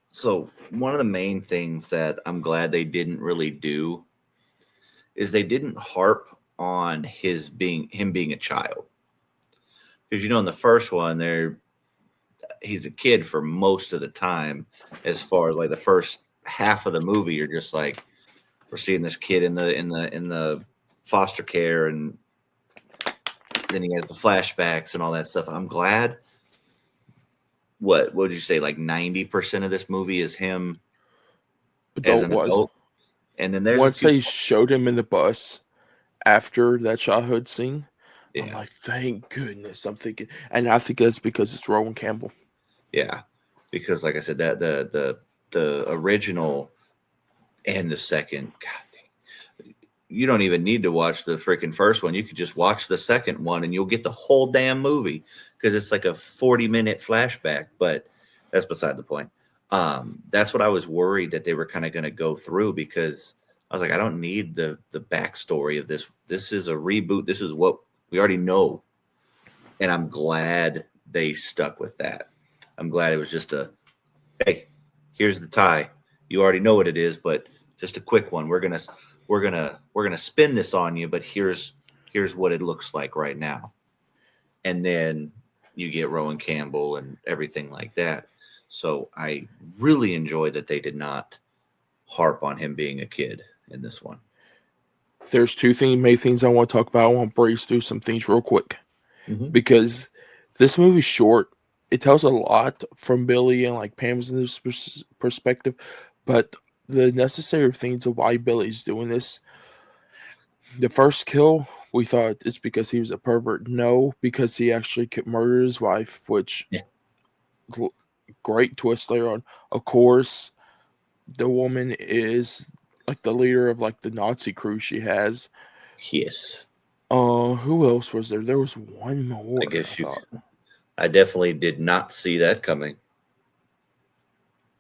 so one of the main things that I'm glad they didn't really do is they didn't harp on him being a child. Because in the first one, he's a kid for most of the time. As far as like the first half of the movie, you're just like, we're seeing this kid in the foster care, and then he has the flashbacks and all that stuff. I'm glad. What would you say? Like 90% of this movie is him as an adult, and then there's once they showed him in the bus after that childhood scene. Yeah. I'm like, thank goodness. I'm thinking, and I think that's because it's Rowan Campbell. Yeah, because like I said, that the original and the second, God dang, you don't even need to watch the freaking first one. You could just watch the second one, and you'll get the whole damn movie because it's like a 40-minute flashback. But that's beside the point. That's what I was worried that they were kind of going to go through, because I was like, I don't need the backstory of this. This is a reboot. This is what we already know. And I'm glad they stuck with that. I'm glad it was just hey, here's the tie. You already know what it is, but just a quick one. We're gonna spin this on you, but here's what it looks like right now. And then you get Rowan Campbell and everything like that. So I really enjoy that they did not harp on him being a kid in this one. There's two main things I want to talk about. I want to breeze through some things real quick, because this movie's short. It tells a lot from Billy and like Pam's in this perspective, but the necessary things of why Billy's doing this. The first kill, we thought it's because he was a pervert. No, because he actually could murder his wife, which great twist later on. Of course, the woman is like the leader of like the Nazi crew she has. Yes. Who else was there? There was one more. I guess I definitely did not see that coming.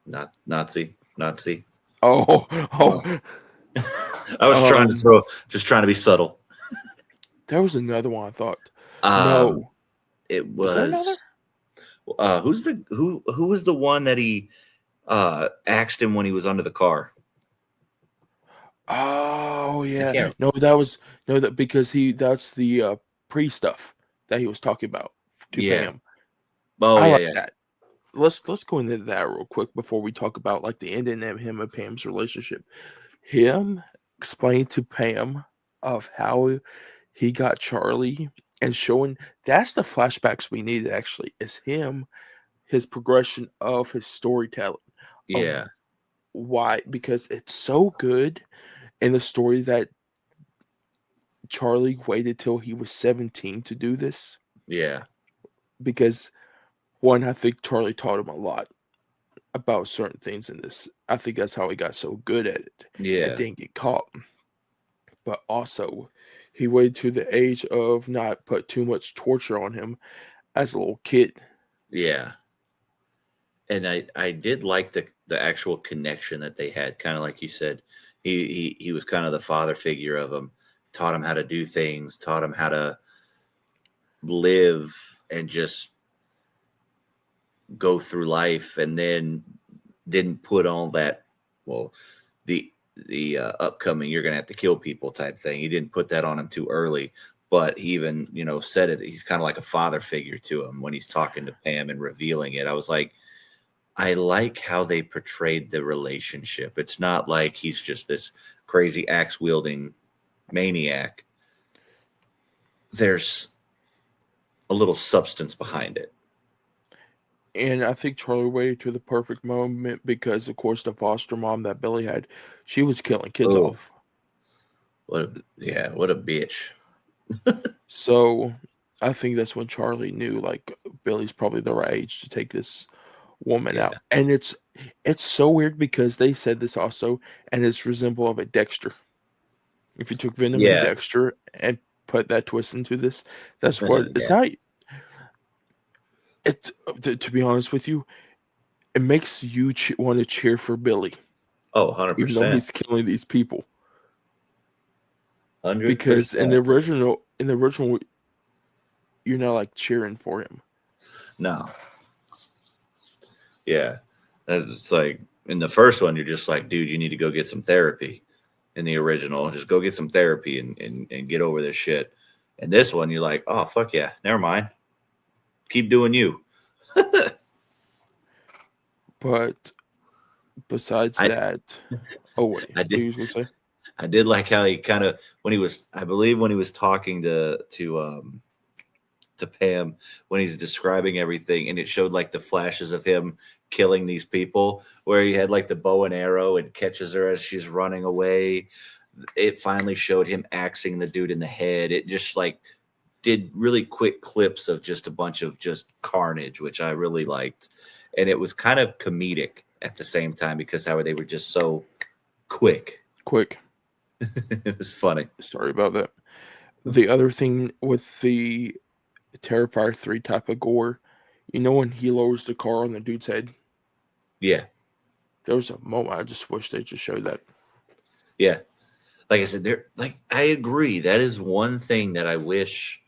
Not Nazi. Oh. I was trying to be subtle. There was another one I thought. No, it was. Was that another? Who was the one that he axed him when he was under the car? Oh yeah. No, because that's the pre stuff that he was talking about to Pam. Oh, I like that. Let's go into that real quick before we talk about like the ending of him and Pam's relationship. Him explain to Pam of how he got Charlie and showing that's the flashbacks we needed actually, is him, his progression of his storytelling. Yeah. Why? Because it's so good in the story that Charlie waited till he was 17 to do this. Yeah. Because one, I think Charlie taught him a lot about certain things in this. I think that's how he got so good at it. Yeah. And didn't get caught. But also, he waited to the age of not put too much torture on him as a little kid. Yeah. And I did like the actual connection that they had, kind of like you said. He was kind of the father figure of him, taught him how to do things, taught him how to live and just go through life, and then didn't put all that, the upcoming you're gonna have to kill people type thing. He didn't put that on him too early, but he even, said it. He's kind of like a father figure to him when he's talking to Pam and revealing it. I was like, I like how they portrayed the relationship. It's not like he's just this crazy axe wielding maniac. There's a little substance behind it. And I think Charlie waited to the perfect moment because, of course, the foster mom that Billy had, she was killing kids off. What a bitch. So I think that's when Charlie knew, like, Billy's probably the right age to take this woman out. And it's so weird because they said this also, and it's resemble of a Dexter. If you took Venom and Dexter and put that twist into this, that's what it's not. It to be honest with you, it makes you want to cheer for Billy. Oh, 100%. Even though he's killing these people. 100%. Because in the original, you're not like cheering for him. No. Yeah. It's like in the first one, you're just like, dude, you need to go get some therapy. In the original, just go get some therapy and get over this shit. And this one, you're like, oh, fuck yeah. Never mind. Keep doing you. But besides that, oh wait, I did. What you was gonna say? I did like how he kind of when he was talking to Pam, when he's describing everything, and it showed like the flashes of him killing these people, where he had like the bow and arrow and catches her as she's running away. It finally showed him axing the dude in the head. It just like did really quick clips of just a bunch of just carnage, which I really liked. And it was kind of comedic at the same time because how they were just so quick. It was funny. Sorry about that. The other thing with the Terrifier 3 type of gore, when he lowers the car on the dude's head? Yeah. There was a moment I just wish they just showed that. Yeah. Like I said, I agree. That is one thing that I wish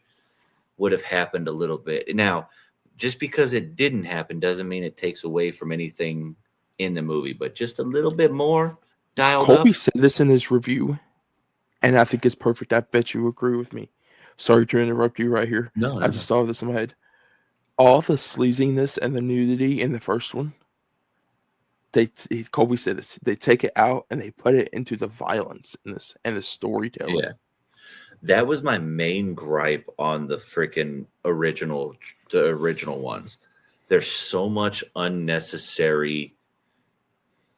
would have happened a little bit. Now, just because it didn't happen doesn't mean it takes away from anything in the movie, but just a little bit more dialed up. Colby said this in his review, and I think it's perfect. I bet you agree with me. Sorry to interrupt you right here. No. I just saw this in my head. All the sleaziness and the nudity in the first one, Colby said this. They take it out and they put it into the violence in this and the storytelling. Yeah. That was my main gripe on the freaking original ones. There's so much unnecessary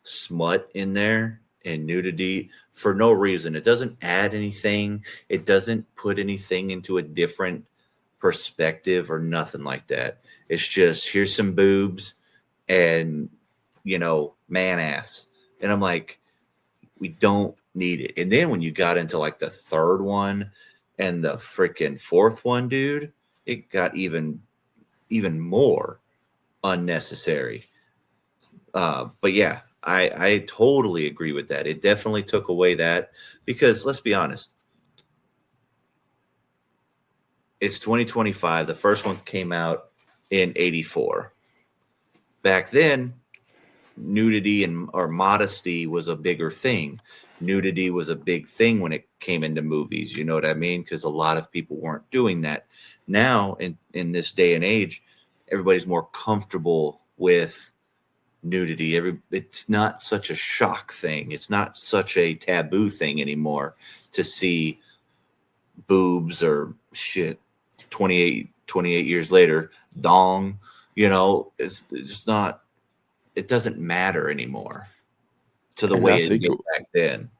smut in there and nudity for no reason. It doesn't add anything. It doesn't put anything into a different perspective or nothing like that. It's just, here's some boobs and, man ass. And I'm like, we don't need it. And then when you got into like the third one and the freaking fourth one, dude, it got even more unnecessary. But yeah, I totally agree with that. It definitely took away that because let's be honest, it's 2025. The first one came out in 1984. Back then, nudity or modesty was a bigger thing. Nudity was a big thing when it came into movies. You know what I mean? Because a lot of people weren't doing that. Now, in this day and age, everybody's more comfortable with nudity. It's not such a shock thing. It's not such a taboo thing anymore to see boobs or shit 28 years later, dong, it's just not, it doesn't matter anymore to the way it did back then.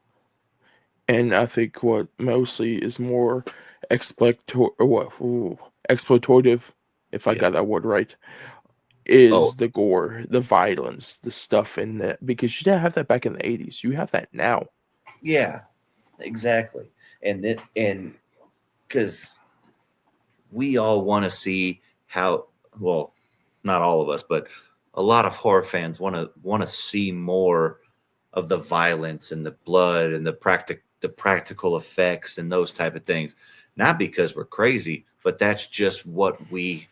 And I think what mostly is more exploitative, if I got that word right, is the gore, the violence, the stuff in that. Because you didn't have that back in the 80s. You have that now. Yeah, exactly. And because we all want to see how, well, not all of us, but a lot of horror fans want to see more of the violence and the blood and the practical effects and those type of things. Not because we're crazy, but that's just what we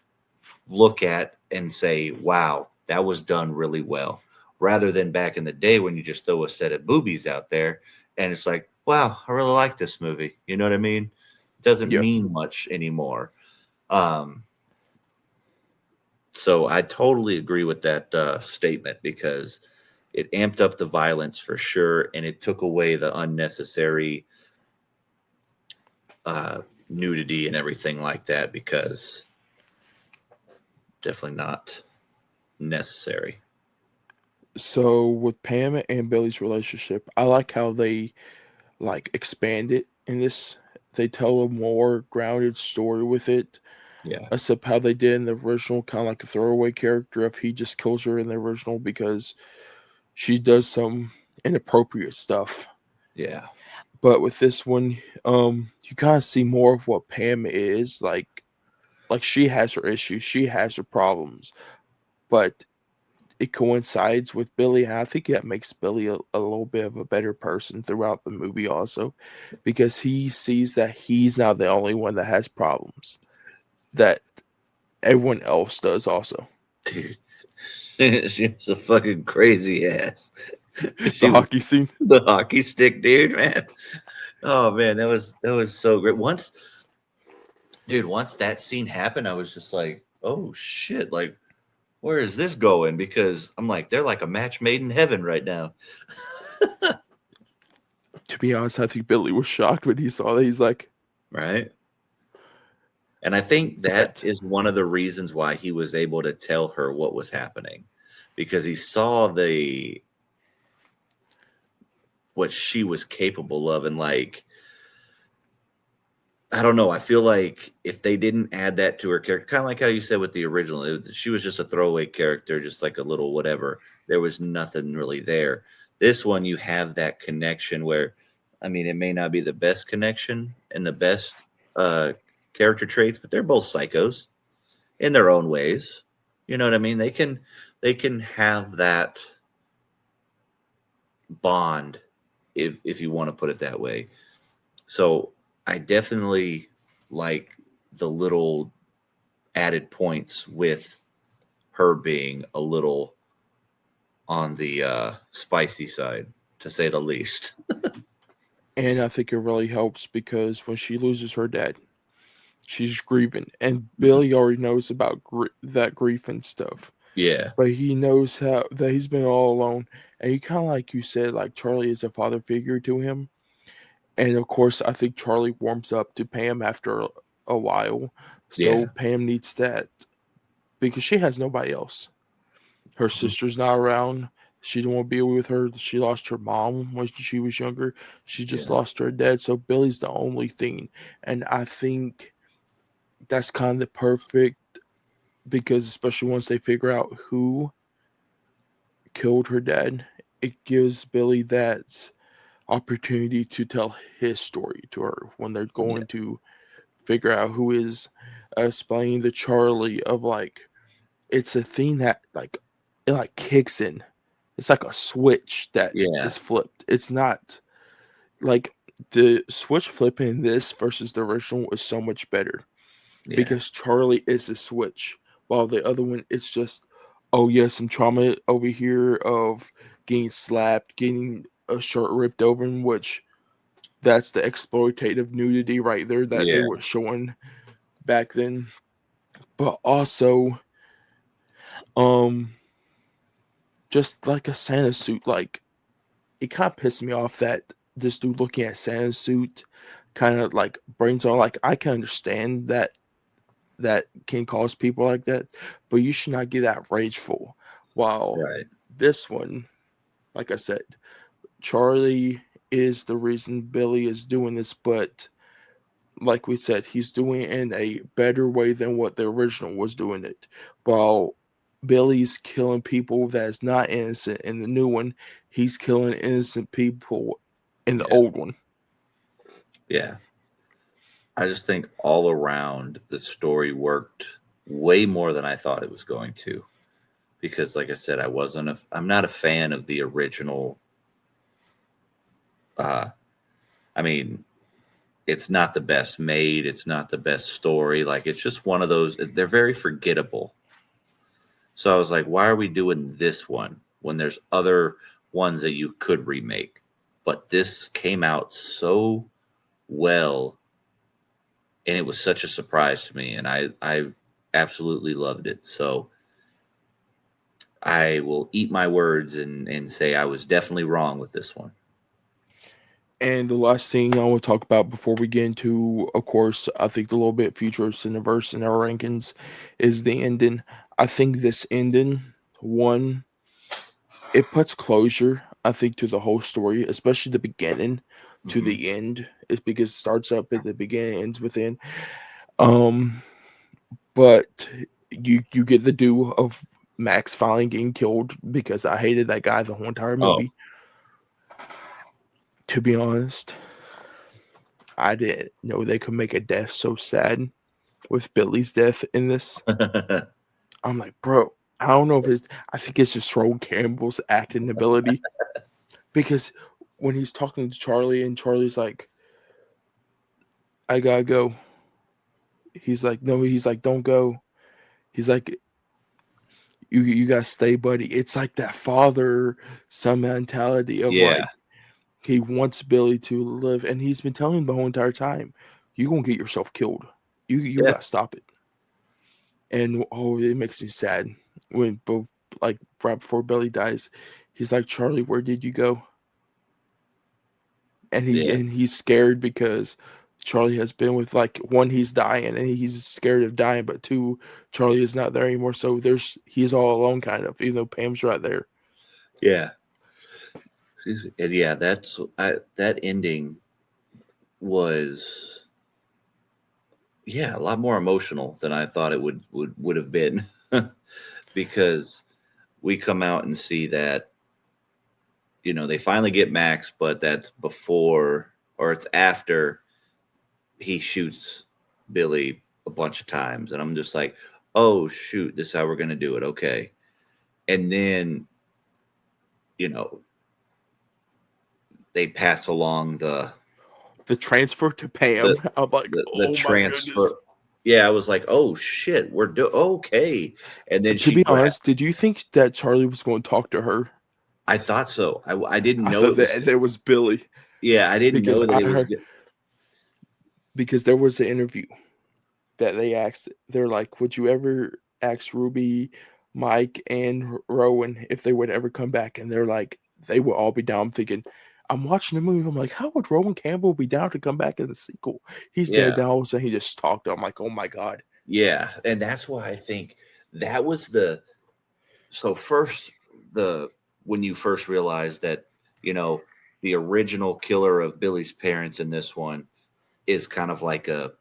look at and say, wow, that was done really well. Rather than back in the day when you just throw a set of boobies out there and it's like, wow, I really like this movie. You know what I mean? Doesn't Yeah. mean much anymore. So I totally agree with that statement because it amped up the violence for sure, and it took away the unnecessary nudity and everything like that because definitely not necessary. So with Pam and Billy's relationship, I like how they like expand it in this. They tell a more grounded story with it, Yeah, except how they did in the original, kind of like a throwaway character if he just kills her in the original because she does some inappropriate stuff. yeah, But with this one, you kind of see more of what Pam is like she has her issues, she has her problems, but it coincides with Billy, and I think that makes Billy a little bit of a better person throughout the movie also, because he sees that he's not the only one that has problems, that everyone else does also. dude. She was a fucking crazy ass. The She was hockey scene. the hockey stick, dude, man. Oh man, that was so great. Once that scene happened, I was just like, oh shit, like where is this going? Because I'm like, they're like a match made in heaven right now. To be honest, I think Billy was shocked when he saw that. He's like, Right. And I think that but is one of the reasons why he was able to tell her what was happening because he saw the what she was capable of and like I don't know. I feel like if they didn't add that to her character, kind of like how you said with the original, she was just a throwaway character, just like a little whatever. There was nothing really there. This one, you have that connection where, I mean, it may not be the best connection and the best uh, character traits, but they're both psychos in their own ways. You know what I mean? They can have that bond if you want to put it that way. So I definitely like the little added points with her being a little on the spicy side, to say the least. and I think it really helps because when she loses her dad, she's grieving, and Mhm. Billy already knows about that grief and stuff. Yeah, But he knows how that he's been all alone, and he kind of like you said, like Charlie is a father figure to him. And of course, I think Charlie warms up to Pam after a while, so yeah, Pam needs that because she has nobody else. Her mhm, sister's not around. She don't want to be with her. She lost her mom when she was younger. She just yeah, lost her dad. So Billy's the only thing. And I think that's kind of perfect because especially once they figure out who killed her dad, it gives Billy that opportunity to tell his story to her when they're yeah, going to figure out who is explaining the Charlie of like it's a thing that like it like kicks in. It's like a switch that yeah, is flipped. It's not like the switch flipping in this versus the original is so much better yeah, because Charlie is a switch, while the other one it's just oh yeah, some trauma over here of getting slapped, getting a shirt ripped open, which that's the exploitative nudity right there that they yeah, were showing back then. But also, um, just like a Santa suit, like it kind of pissed me off that this dude looking at Santa's suit kind of like brings on like I can understand that that can cause people like that, but you should not get that rageful. While right, this one, like I said, Charlie is the reason Billy is doing this, but like we said, he's doing it in a better way than what the original was doing it. While Billy's killing people that is not innocent in the new one, he's killing innocent people in the yeah, old one. yeah. I just think all around the story worked way more than I thought it was going to. Because, like I said, I'm not a fan of the original. Uh, I mean, it's not the best made. It's not the best story. Like it's just one of those. They're very forgettable. So I was like, why are we doing this one when there's other ones that you could remake? But this came out so well and it was such a surprise to me, and I absolutely loved it. So I will eat my words and say I was definitely wrong with this one. And the last thing I want to talk about before we get into, of course, I think the little bit future Cineverse and our rankings is the ending. I think this ending, one, it puts closure, I think, to the whole story, especially the beginning to Hmm. the end. It's because it starts up at the beginning, ends within. Um, but you get the due of Max finally getting killed because I hated that guy the whole entire Oh, movie. To be honest, I didn't know they could make a death so sad with Billy's death in this. I'm like, bro, I don't know if it's. I think it's just Roll Campbell's acting ability because when he's talking to Charlie and Charlie's like, "I gotta go," he's like, "No," he's like, "Don't go." He's like, "You gotta stay, buddy." It's like that father son mentality of yeah, like he wants Billy to live, and he's been telling him the whole entire time, "You gonna get yourself killed. You yeah, gotta stop it." And oh, it makes me sad when both like right before Billy dies, he's like, "Charlie, where did you go?" yeah, And he's scared because Charlie has been with like one, he's dying and he's scared of dying, but two, Charlie is not there anymore. So he's all alone kind of, even though Pam's right there. yeah. And yeah, that ending was, yeah, a lot more emotional than I thought it would have been, because we come out and see that, they finally get Max, but that's before, or it's after he shoots Billy a bunch of times, and I'm just like, oh shoot, this is how we're gonna do it, okay. And then, you know they pass along The transfer to the Pam, I'm like, the oh my transfer. goodness. Yeah, I was like, oh shit, okay. And then To she be grabbed. honest, did you think that Charlie was going to talk to her? I thought so. I didn't I know thought it was. that it was Billy Yeah, I didn't because know that I it was. heard because there was the interview that they asked. They're like, "Would you ever ask Ruby, Mike, and Rowan if they would ever come back?" And they're like, "They would all be down." I'm thinking, I'm watching the movie. I'm like, how would Rowan Campbell be down to come back in the sequel? He's dead Yeah, now. All of a sudden, he just talked. I'm like, oh my god. yeah, and that's why I think that was the. So first, the when you first realize that, you know the original killer of Billy's parents in this one is kind of like a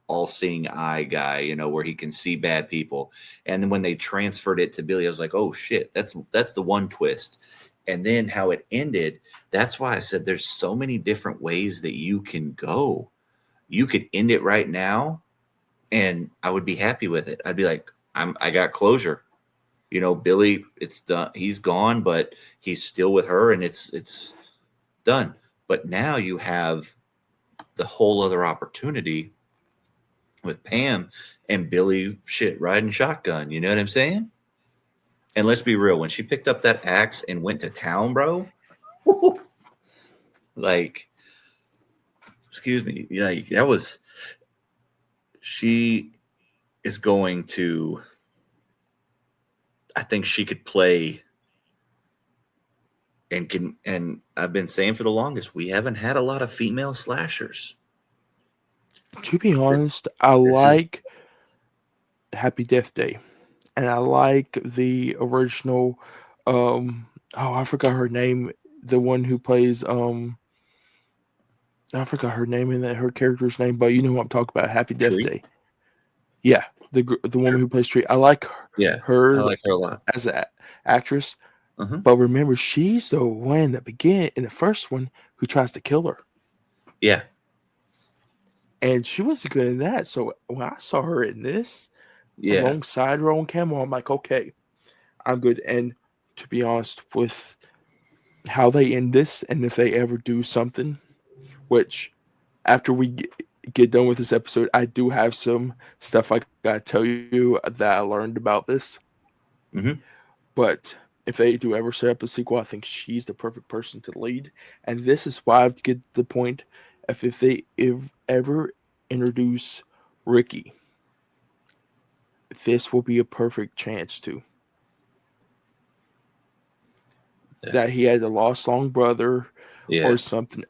all-seeing eye guy, where he can see bad people. And then when they transferred it to Billy, I was like, oh shit, that's the one twist. And then how it ended, that's why I said there's so many different ways that you can go. You could end it right now, and I would be happy with it. I'd be like, I got closure. Billy, it's done. He's gone, but he's still with her, and it's done. But now you have the whole other opportunity with Pam and Billy shit riding shotgun. You know what I'm saying? And let's be real, when she picked up that axe and went to town, bro, like, excuse me, like that was, she is going to, I think she could play, and I've been saying for the longest, we haven't had a lot of female slashers. To be This honest, I this is like Happy Death Day, and I like the original. Oh, I forgot her name. The one who plays I forgot her name and that her character's name, but you know who I'm talking about. Happy Death Tree. Day. Yeah, the woman True. who plays Tree. I like Yeah, I her like her a lot. as an actress, Uh-huh. but remember, she's the one in the first one who tries to kill her, Yeah, and she was good in that. So when I saw her in this yeah. alongside Rowan Campbell, I'm like, okay, I'm good. And to be honest, with how they end this, and if they ever do something, which after we get done with this episode, I do have some stuff I gotta tell you that I learned about this. Hmm. But if they do ever set up a sequel, I think she's the perfect person to lead. And this is why I have to get to the point if they if ever introduce Ricky, this will be a perfect chance to. Yeah. That he had a lost long brother Yeah. or something.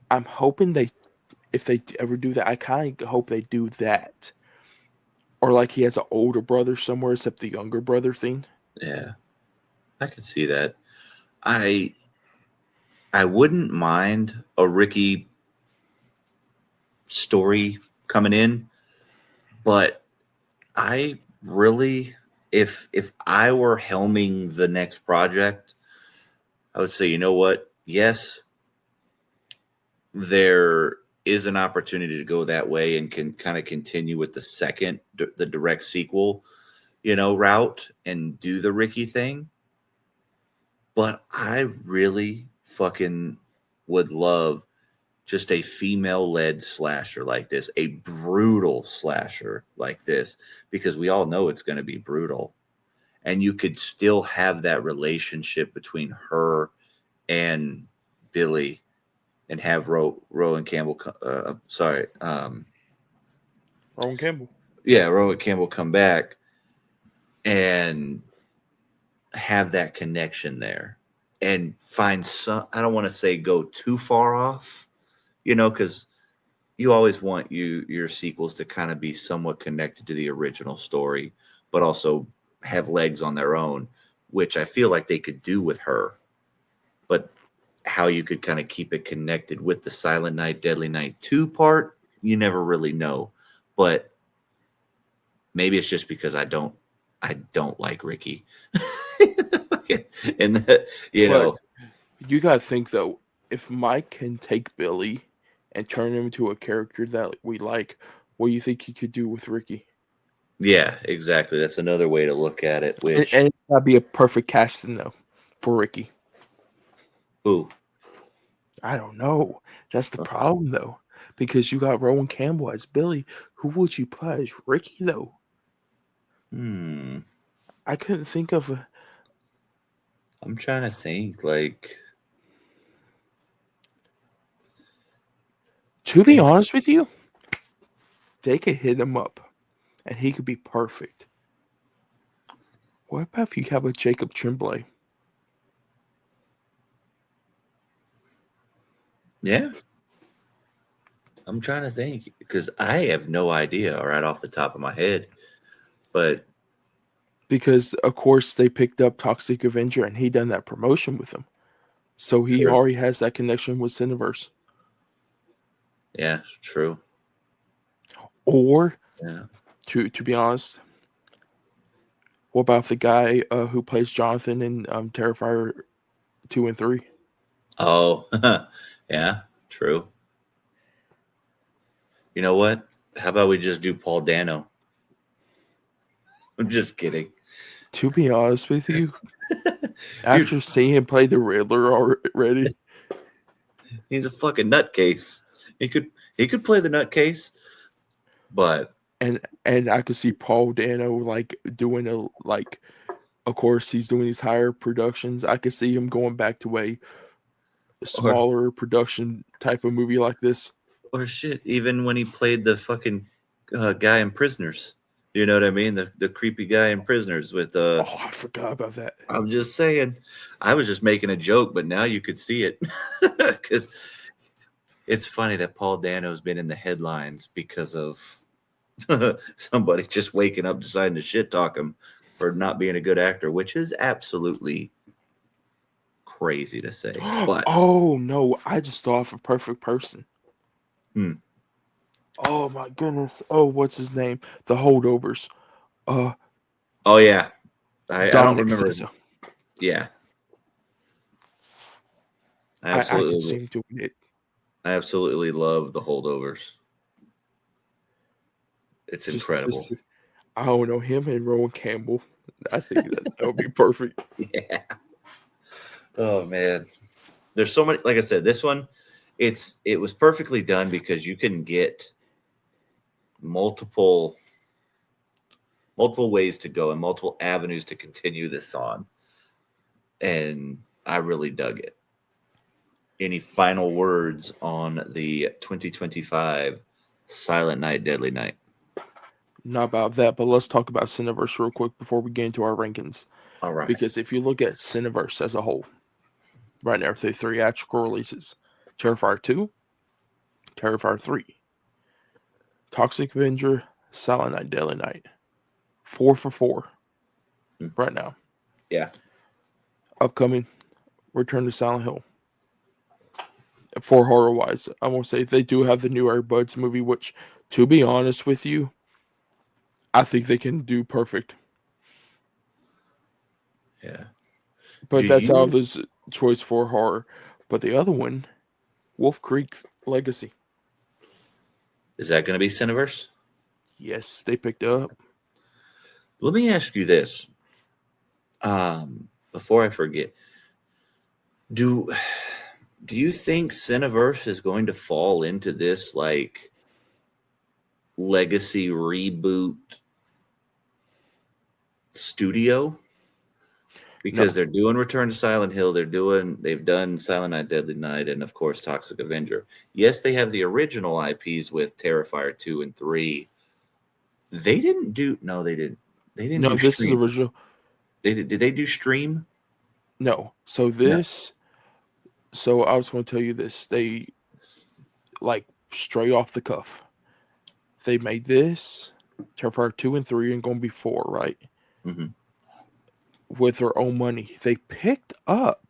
I'm hoping if they ever do that, I kind of hope they do that. Or like he has an older brother somewhere, except the younger brother thing. Yeah. I could see that. I wouldn't mind a Ricky story coming in, but I really, if I were helming the next project, I would say, you know what? Yes, there is an opportunity to go that way and can kind of continue with the direct sequel, route and do the Ricky thing. But I really fucking would love just a female led slasher like this, a brutal slasher like this, because we all know it's going to be brutal. And you could still have that relationship between her and Billy and have Rowan Campbell, Rowan Campbell. yeah, Rowan Campbell come back and have that connection there and find some, I don't want to say go too far off, because you always want your sequels to kind of be somewhat connected to the original story, but also have legs on their own, which I feel like they could do with her. But how you could kind of keep it connected with the Silent Night, Deadly Night 2 part, you never really know. But maybe it's just because I don't like Ricky. And But you gotta think though, if Mike can take Billy and turn him into a character that we like, what do you think he could do with Ricky? yeah, exactly. That's another way to look at it. Which And it's gotta be a perfect casting though for Ricky. who? I don't know. That's the problem though, because you got Rowan Campbell as Billy. Who would you put as Ricky though? I couldn't think of a. I'm trying to think. Like, To be honest with you, they could hit him up, and he could be perfect. What about if you have a Jacob Tremblay? yeah, I'm trying to think because I have no idea right off the top of my head. But Because of course they picked up Toxic Avenger, and he done that promotion with them, so he true. already has that connection with Cineverse. Yeah, true. Or Yeah. to be honest, what about the guy who plays Jonathan in Terrifier 2 and 3? Oh, yeah, true. You know what? How about we just do Paul Dano? I'm just kidding. To be honest with you, Dude, after seeing him play the Riddler already, he's a fucking nutcase. He could play the nutcase, but and I could see Paul Dano like doing a like. Of course, he's doing these higher productions. I could see him going back to a or smaller production type of movie like this. or shit, even when he played the fucking guy in Prisoners. You know what I mean? The creepy guy in Prisoners with Oh, I forgot about that. I'm just saying. I was just making a joke, but now you could see it because it's funny that Paul Dano's been in the headlines because of somebody just waking up deciding to shit talk him for not being a good actor, which is absolutely crazy to say. But Oh no, I just thought of a perfect person. Oh my goodness. Oh, what's his name? The Holdovers. Uh oh yeah, I don't Dominic remember. Sessa. Yeah, I could see absolutely. him doing it. I absolutely love the holdovers. It's incredible. Just I don't know, him and Rowan Campbell. I think that would be perfect. Yeah. Oh man. There's so many, like I said, this one, it was perfectly done because you can get multiple ways to go and multiple avenues to continue this on. And I really dug it. Any final words on the 2025 Silent Night, Deadly Night. Not about that, but let's talk about Cineverse real quick before we get into our rankings. All right. Because if you look at Cineverse as a whole, right now, the theatrical releases: Terrifier 2, Terrifier 3, Toxic Avenger, Silent Night, Deadly Night. 4 for 4 right now. Yeah. Upcoming, Return to Silent Hill. For horror-wise, I won't say they do have the new Air Buds movie, which, to be honest with you, I think they can do perfect. Yeah. But Do that's out of you his choice for horror. But the other one, Wolf Creek Legacy. is that going to be Cineverse? Yes, they picked up. Let me ask you this. Before I forget, do you think Cineverse is going to fall into this like legacy reboot studio? Because No, they're doing Return to Silent Hill, they've done Silent Night, Deadly Night, and of course Toxic Avenger. Yes, they have the original IPs with Terrifier 2 and 3. They didn't do they didn't no, do this is Stream. original. Did they do Stream? No, so No. so I was going to tell you this. They, like, straight off the cuff, they made this, Terrifier 2 and 3, and going to be 4, right? Mm-hmm. With their own money. They picked up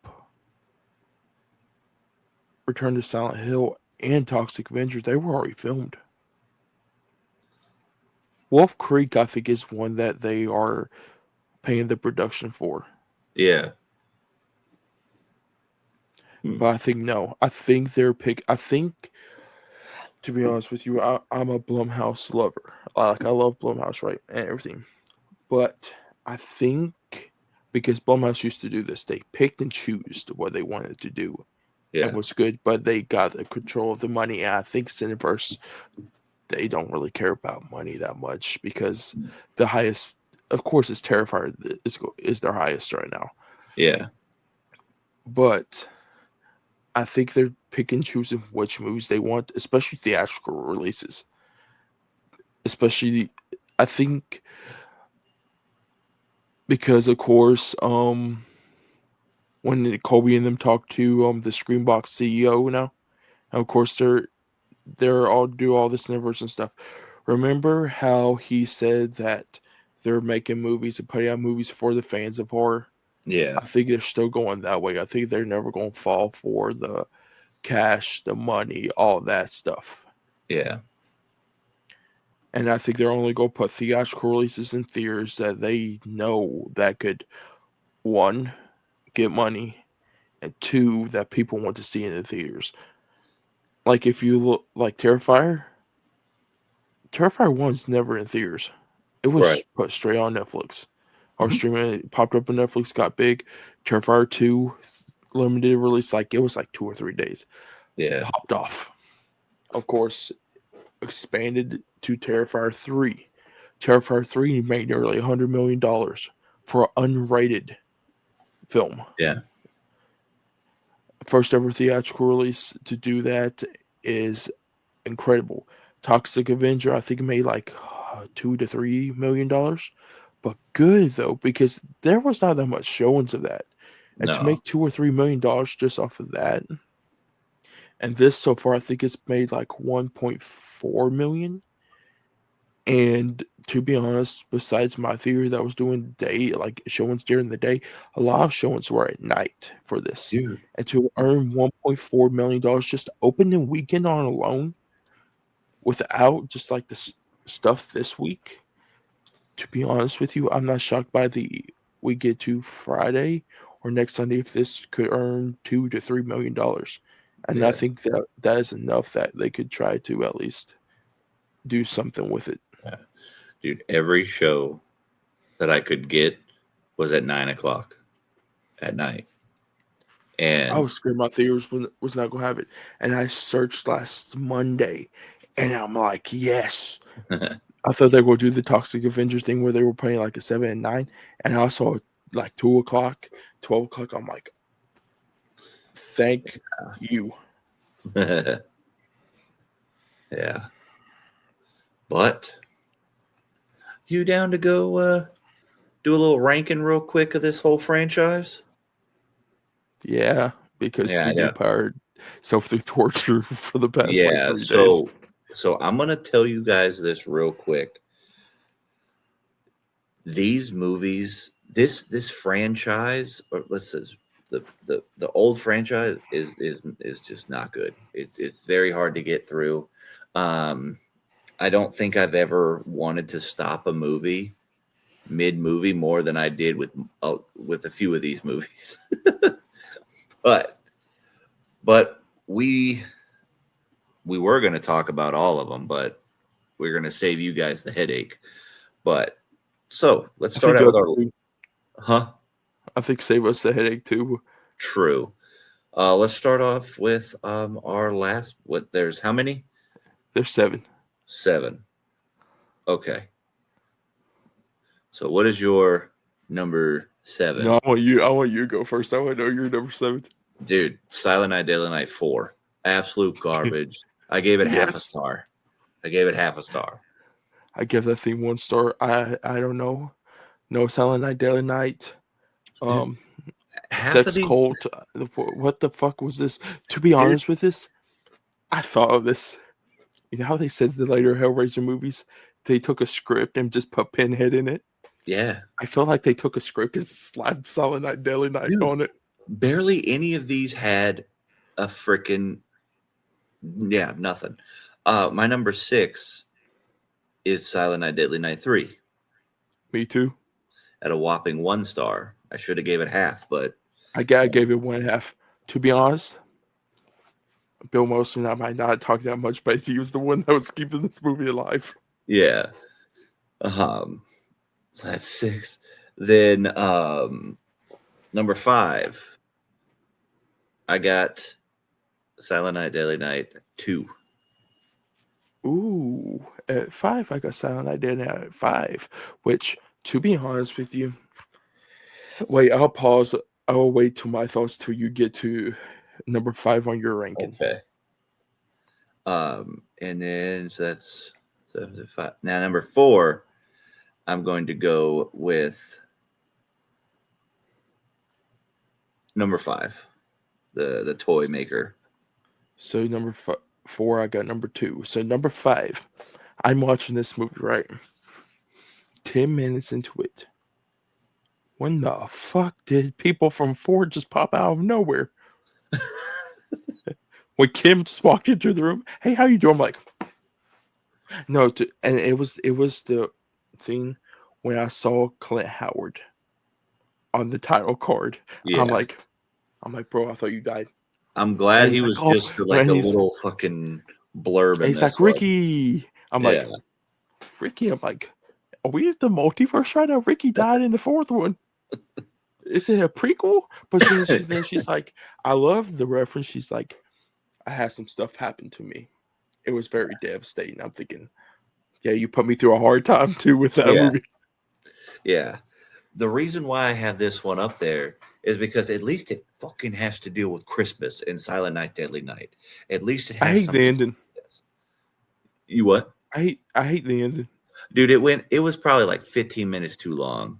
Return to Silent Hill and Toxic Avenger. They were already filmed. Wolf Creek, I think, is one that they are paying the production for. Yeah. But I think no. I think to be honest with you, I'm a Blumhouse lover. Like, I love Blumhouse, right, and everything. But I think because Blumhouse used to do this, they picked and chose what they wanted to do. Yeah. And was good, but they got the control of the money. And I think Cineverse, they don't really care about money that much because the highest, of course, is Terrifier is their highest right now. Yeah. But I think they're picking and choosing which movies they want, especially theatrical releases. Especially, I think, because of course, when Colby and them talk to the Screenbox CEO now, and of course they're all do all this universe and stuff. Remember how he said that they're making movies and putting out movies for the fans of horror? Yeah. I think they're still going that way. I think they're never going to fall for the cash, the money, all that stuff. Yeah. And I think they're only going to put theatrical releases in theaters that they know that could, one, get money, and two, that people want to see in the theaters. Like, if you look, like Terrifier 1's never in theaters. It was Right. put straight on Netflix. Or Mhm. streaming, it popped up on Netflix, got big. Terrifier 2, limited release, like, it was like 2 or 3 days. Yeah. Popped off. Of course, expanded to Terrifier 3. Terrifier 3 made nearly $100 million for an unrated film. Yeah. First ever theatrical release to do that is incredible. Toxic Avenger, I think, made like $2 to $3 million, but good though because there was not that much showings of that, and to No. make $2 or $3 million just off of that, and this so far I think it's made like 1.4 million. And to be honest, besides my theater that was doing day like showings during the day, a lot of showings were at night for this. Dude. And to earn $1.4 million just opening weekend on alone, without just like this stuff this week, to be honest with you, I'm not shocked by we get to Friday or next Sunday if this could earn $2 to $3 million. And I Yeah. think that is enough that they could try to at least do something with it. Yeah. Dude, every show that I could get was at 9 o'clock at night. I And was scared my theaters was not gonna have it. And I searched last Monday and I'm like, yes. I thought they were going to do the Toxic Avengers thing where they were playing like a 7 and 9. And I saw like 2 o'clock, 12 o'clock. I'm like, thank you. yeah. But you down to go do a little ranking real quick of this whole franchise? Yeah, because Yeah, I we know. did power self through torture for the past like Yeah, 3 days. so I'm gonna tell you guys this real quick. These movies, this franchise, or let's say the old franchise is just not good. It's very hard to get through. Um, I don't think I've ever wanted to stop a movie mid movie more than I did with a few of these movies. but but we were going to talk about all of them, but we're going to save you guys the headache. But so let's I start think out with other our two- huh. I think save us the headache too. True. Let's start off with our last. What there's how many? There's 7. 7. Okay. So what is your number 7? No, I want you to go first. I want to know your number 7. Dude, Silent Night, Deadly Night 4. Absolute garbage. I gave it half a Yes. star. I gave it half a star. I give that thing 1 star. I don't know. No Silent Night, Daily Night. Dude, half Sex of these. Cult. What the fuck was this? To be honest with this, I thought of this. You know how they said the later Hellraiser movies, they took a script and just put Pinhead in it? Yeah. I feel like they took a script and slapped Silent Night, Daily Night Dude, on it. barely any of these had a freaking. Yeah, nothing. My number 6 is Silent Night, Deadly Night 3 Me too. at a whopping 1 star. I should have gave it half, but I gave it 1/2. To be honest, Bill Mosley and I might not talk that much, but he was the one that was keeping this movie alive. yeah. So that's 6. Then number 5, I got Silent Night, Deadly Night 2. Ooh, at 5, I got Silent Night, Daily Night at 5, which, to be honest with you, wait, I'll pause. I will wait till my thoughts till you get to number 5 on your ranking. Okay. And then so that's 7 5. Now number 4, I'm going to go with number 5, the toy maker. So number 4, I got number 2. So number 5, I'm watching this movie, right? 10 minutes into it. When the fuck did people from 4 just pop out of nowhere? When Kim just walked into the room, hey, how you doing? I'm like, no, and it was the thing when I saw Clint Howard on the title card. Yeah. I'm like, bro, I thought you died. I'm glad And he he's was like, oh, just like a and he's little fucking blurb in he's this like, one. Ricky. I'm Yeah. like, Ricky. I'm like, are we at the multiverse right now? Ricky died in the 4th one. Is it a prequel? But then she's like, I love the reference. She's like, I had some stuff happen to me. It was very devastating. I'm thinking, yeah, you put me through a hard time too with that movie. Yeah. The reason why I have this one up there is because at least it fucking has to deal with Christmas and Silent Night, Deadly Night. At least it has I hate something. the ending. You what? I hate the ending. Dude, it was probably like 15 minutes too long.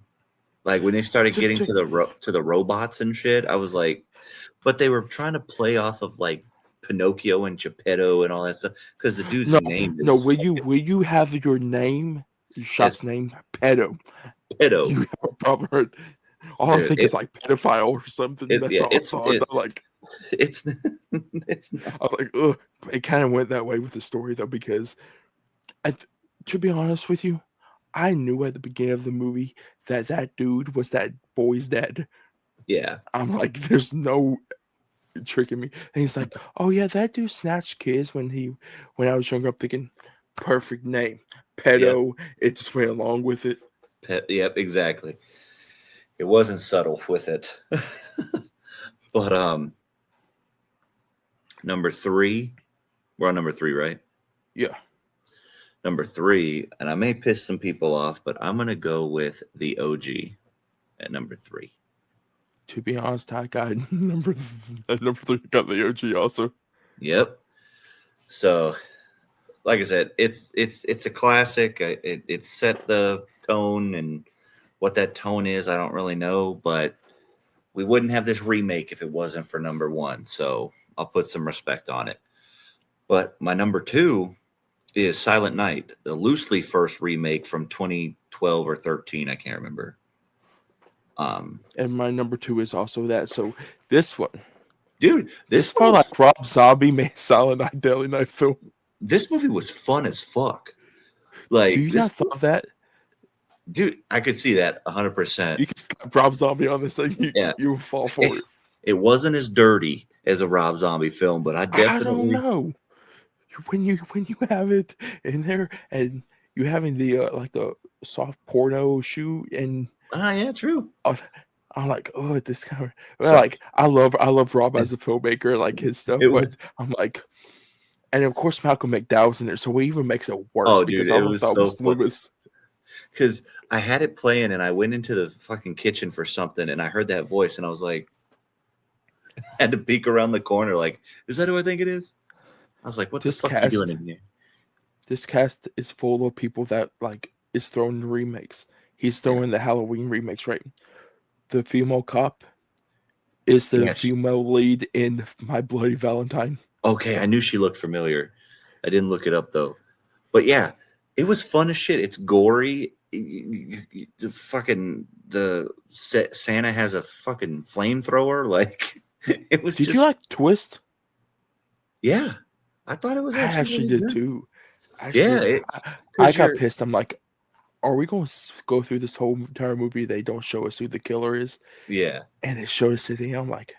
Like when they started getting to the robots and shit, I was like, but they were trying to play off of like Pinocchio and Geppetto and all that stuff because the dude's name is will you have your name, your shop's name, Pedo? Geppetto. You have a proper. All I'm thinking is like pedophile or something. That's all I thought. Like it's it's not. I'm like, ugh. It kind of went that way with the story though, because to be honest with you, I knew at the beginning of the movie that dude was that boy's dad. Yeah. I'm like, there's no tricking me. And he's like, oh yeah, that dude snatched kids when I was younger. I'm thinking, perfect name, pedo. Yep. It just went along with it. Yep, exactly. It wasn't subtle with it. But number 3, we're on number 3, right? Yeah. Number 3, and I may piss some people off, but I'm gonna go with the OG at number 3. To be honest, I got number 3 got the OG also. Yep. So like I said, it's a classic. It set the tone, and what that tone is, I don't really know, but we wouldn't have this remake if it wasn't for number one. So I'll put some respect on it. But my number two is Silent Night, the loosely first remake from 2012 or 13. I can't remember. And my number two is also that. So this one, Dude, this felt like Rob Zombie made Silent Night Deadly Night film. This movie was fun as fuck. Like, do you not thought of that? Dude, I could see that 100%. You can slap Rob Zombie on this thing, you would fall for it. It wasn't as dirty as a Rob Zombie film, but I definitely don't know. When you have it in there and you having the like the soft porno shoot and yeah, true. I'm like, oh, this kind of like I love Rob as a filmmaker, like his stuff, but I'm like, and of course Malcolm McDowell's in there, so it even makes it worse. Oh, because dude, I it was thought so was Loomis. Because I had it playing and I went into the fucking kitchen for something and I heard that voice and I was like, I had to peek around the corner, like, is that who I think it is? I was like, what the fuck are you doing in here? This cast is full of people that like is throwing the remakes. He's throwing the Halloween remakes, right? The female cop is the female lead in My Bloody Valentine. Okay, I knew she looked familiar. I didn't look it up though. But yeah, it was fun as shit. It's gory. The Santa has a fucking flamethrower. Like, it was. Did you like Twist? Yeah, I thought it was. I actually did too. I got pissed. I'm like, are we going to go through this whole entire movie? They don't show us who the killer is. Yeah, and it showed us the I'm like,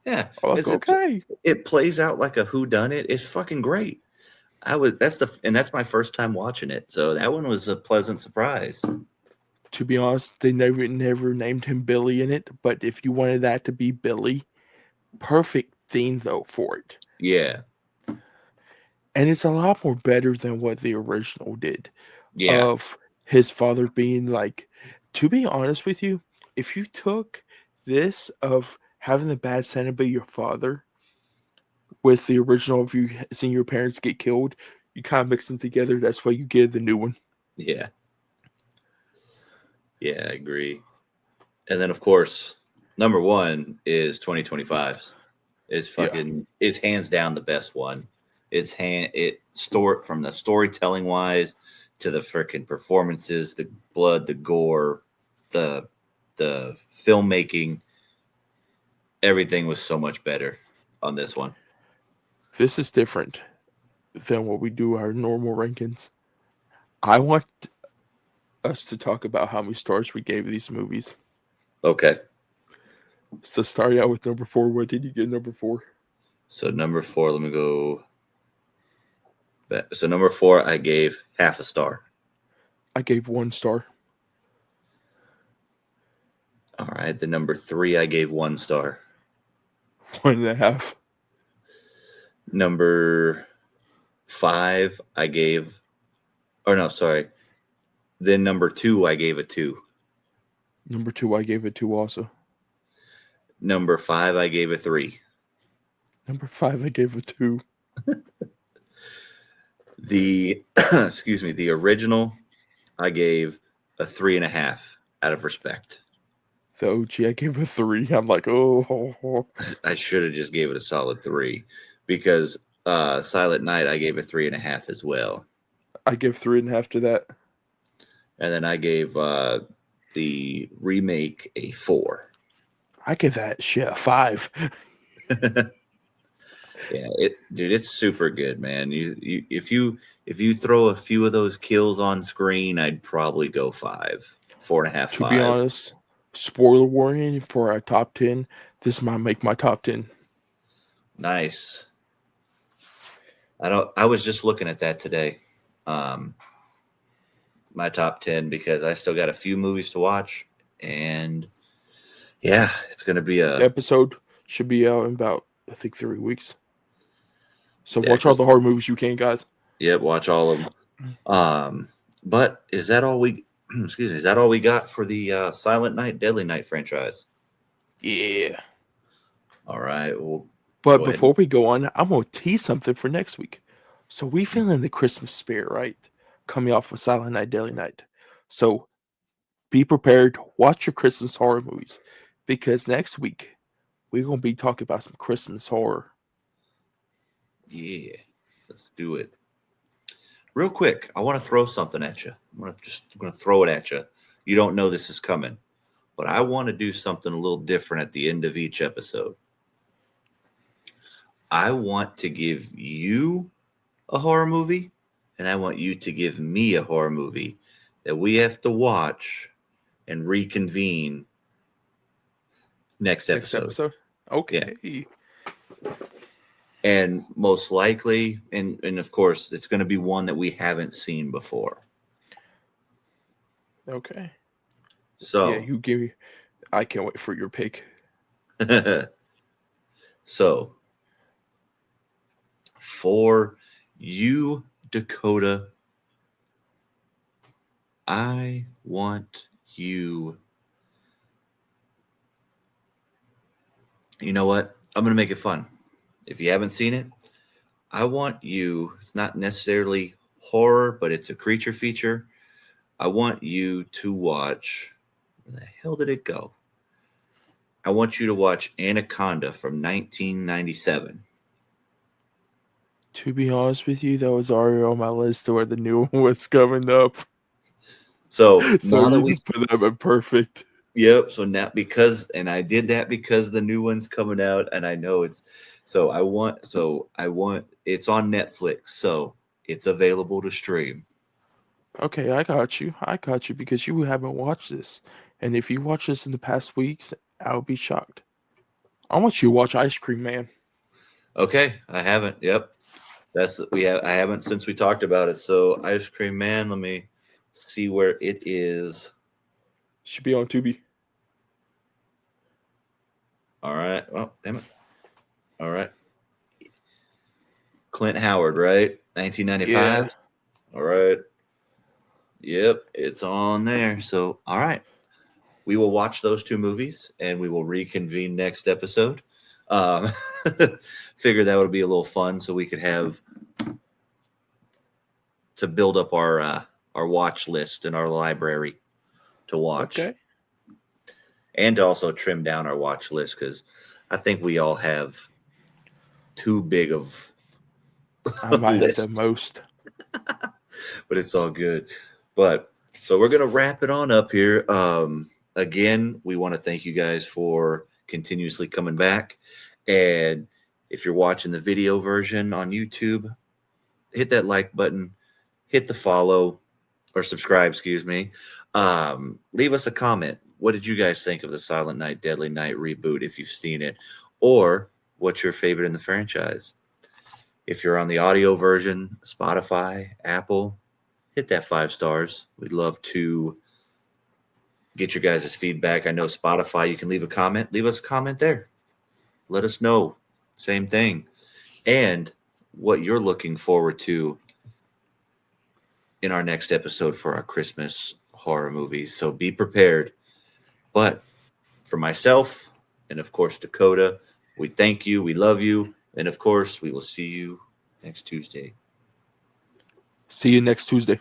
yeah, it's okay. It plays out like a whodunit. It's fucking great. That's my first time watching it, so that one was a pleasant surprise. To be honest, they never named him Billy in it, but if you wanted that to be Billy, perfect theme though for it. Yeah, and it's a lot more better than what the original did. Yeah, of his father being like, to be honest with you, if you took this of having the bad Santa be your father with the original of you seeing your parents get killed, you kind of mix them together. That's why you get the new one. Yeah. Yeah, I agree. And then, of course, number one is 2025. It's hands down the best one. From the storytelling wise to the freaking performances, the blood, the gore, the filmmaking, everything was so much better on this one. This is different than what we do our normal rankings. I want us to talk about how many stars we gave these movies. Okay. So starting out with number 4, what did you get number 4? So number 4, let me go back. So number 4, I gave half a star. I gave 1 star. All right. The number 3, I gave 1 star. 1.5. Number 5, I gave, Then number 2, I gave a 2. Number 2, I gave a 2 also. Number 5, I gave a 3. Number 5, I gave a 2. The original, I gave a 3.5 out of respect. The OG, I gave a 3. I'm like, oh. I should have just gave it a solid 3 because Silent Night, I gave a 3.5 as well. I give 3.5 to that. And then I gave the remake a 4. I give that shit a 5. Yeah, it's super good, man. If you throw a few of those kills on screen, I'd probably go 5, 4.5. To be honest, spoiler warning for our top 10. This might make my top 10. Nice. I was just looking at that today. My top 10 because I still got a few movies to watch, and yeah, it's gonna be The episode should be out in about, I think, 3 weeks. So watch all the horror movies you can, guys. Yep, watch all of them. But is that all we? Excuse me. Is that all we got for the Silent Night, Deadly Night franchise? Yeah. All right. Well, But Go ahead. before we go on, I'm going to tease something for next week. So we feeling the Christmas spirit, right? Coming off of Silent Night, Deadly Night. So be prepared. Watch your Christmas horror movies. Because next week, we're going to be talking about some Christmas horror. Yeah, let's do it. Real quick, I want to throw something at you. I'm going to throw it at you. You don't know this is coming, but I want to do something a little different at the end of each episode. I want to give you a horror movie, and I want you to give me a horror movie that we have to watch and reconvene next episode. Okay. Yeah. And most likely, and of course, it's going to be one that we haven't seen before. Okay. So, yeah, you give me. I can't wait for your pick. So, for you, Dakota, I want you. You know what? I'm going to make it fun. If you haven't seen it, I want you. It's not necessarily horror, but it's a creature feature. I want you to watch. Where the hell did it go? I want you to watch Anaconda from 1997. To be honest with you, that was already on my list where the new one was coming up. So now that we just put that in perfect. Yep. So now I did that because the new one's coming out, and I know it's. So I want. It's on Netflix, so it's available to stream. Okay, I got you because you haven't watched this, and if you watch this in the past weeks, I would be shocked. I want you to watch Ice Cream Man. Okay, I haven't. Yep, I haven't since we talked about it. So Ice Cream Man, let me see where it is. Should be on Tubi. All right. Well, damn it. All right. Clint Howard, right? 1995. Yeah. All right. Yep, it's on there. So, all right. We will watch those two movies and we will reconvene next episode. Figure that would be a little fun so we could have to build up our watch list in our library to watch. Okay. And to also trim down our watch list because I think we all have too big of I might have the most. But it's all good. But so we're going to wrap it on up here. Again, we want to thank you guys for continuously coming back. And if you're watching the video version on YouTube, hit that like button, hit the follow or subscribe, excuse me. Leave us a comment. What did you guys think of the Silent Night, Deadly Night reboot if you've seen it? Or what's your favorite in the franchise? If you're on the audio version, Spotify, Apple, hit that 5 stars. We'd love to get your guys' feedback. I know Spotify, you can leave a comment. Leave us a comment there. Let us know. Same thing. And what you're looking forward to in our next episode for our Christmas horror movies. So be prepared. But for myself and, of course, Dakota, we thank you. We love you. And, of course, we will see you next Tuesday. See you next Tuesday.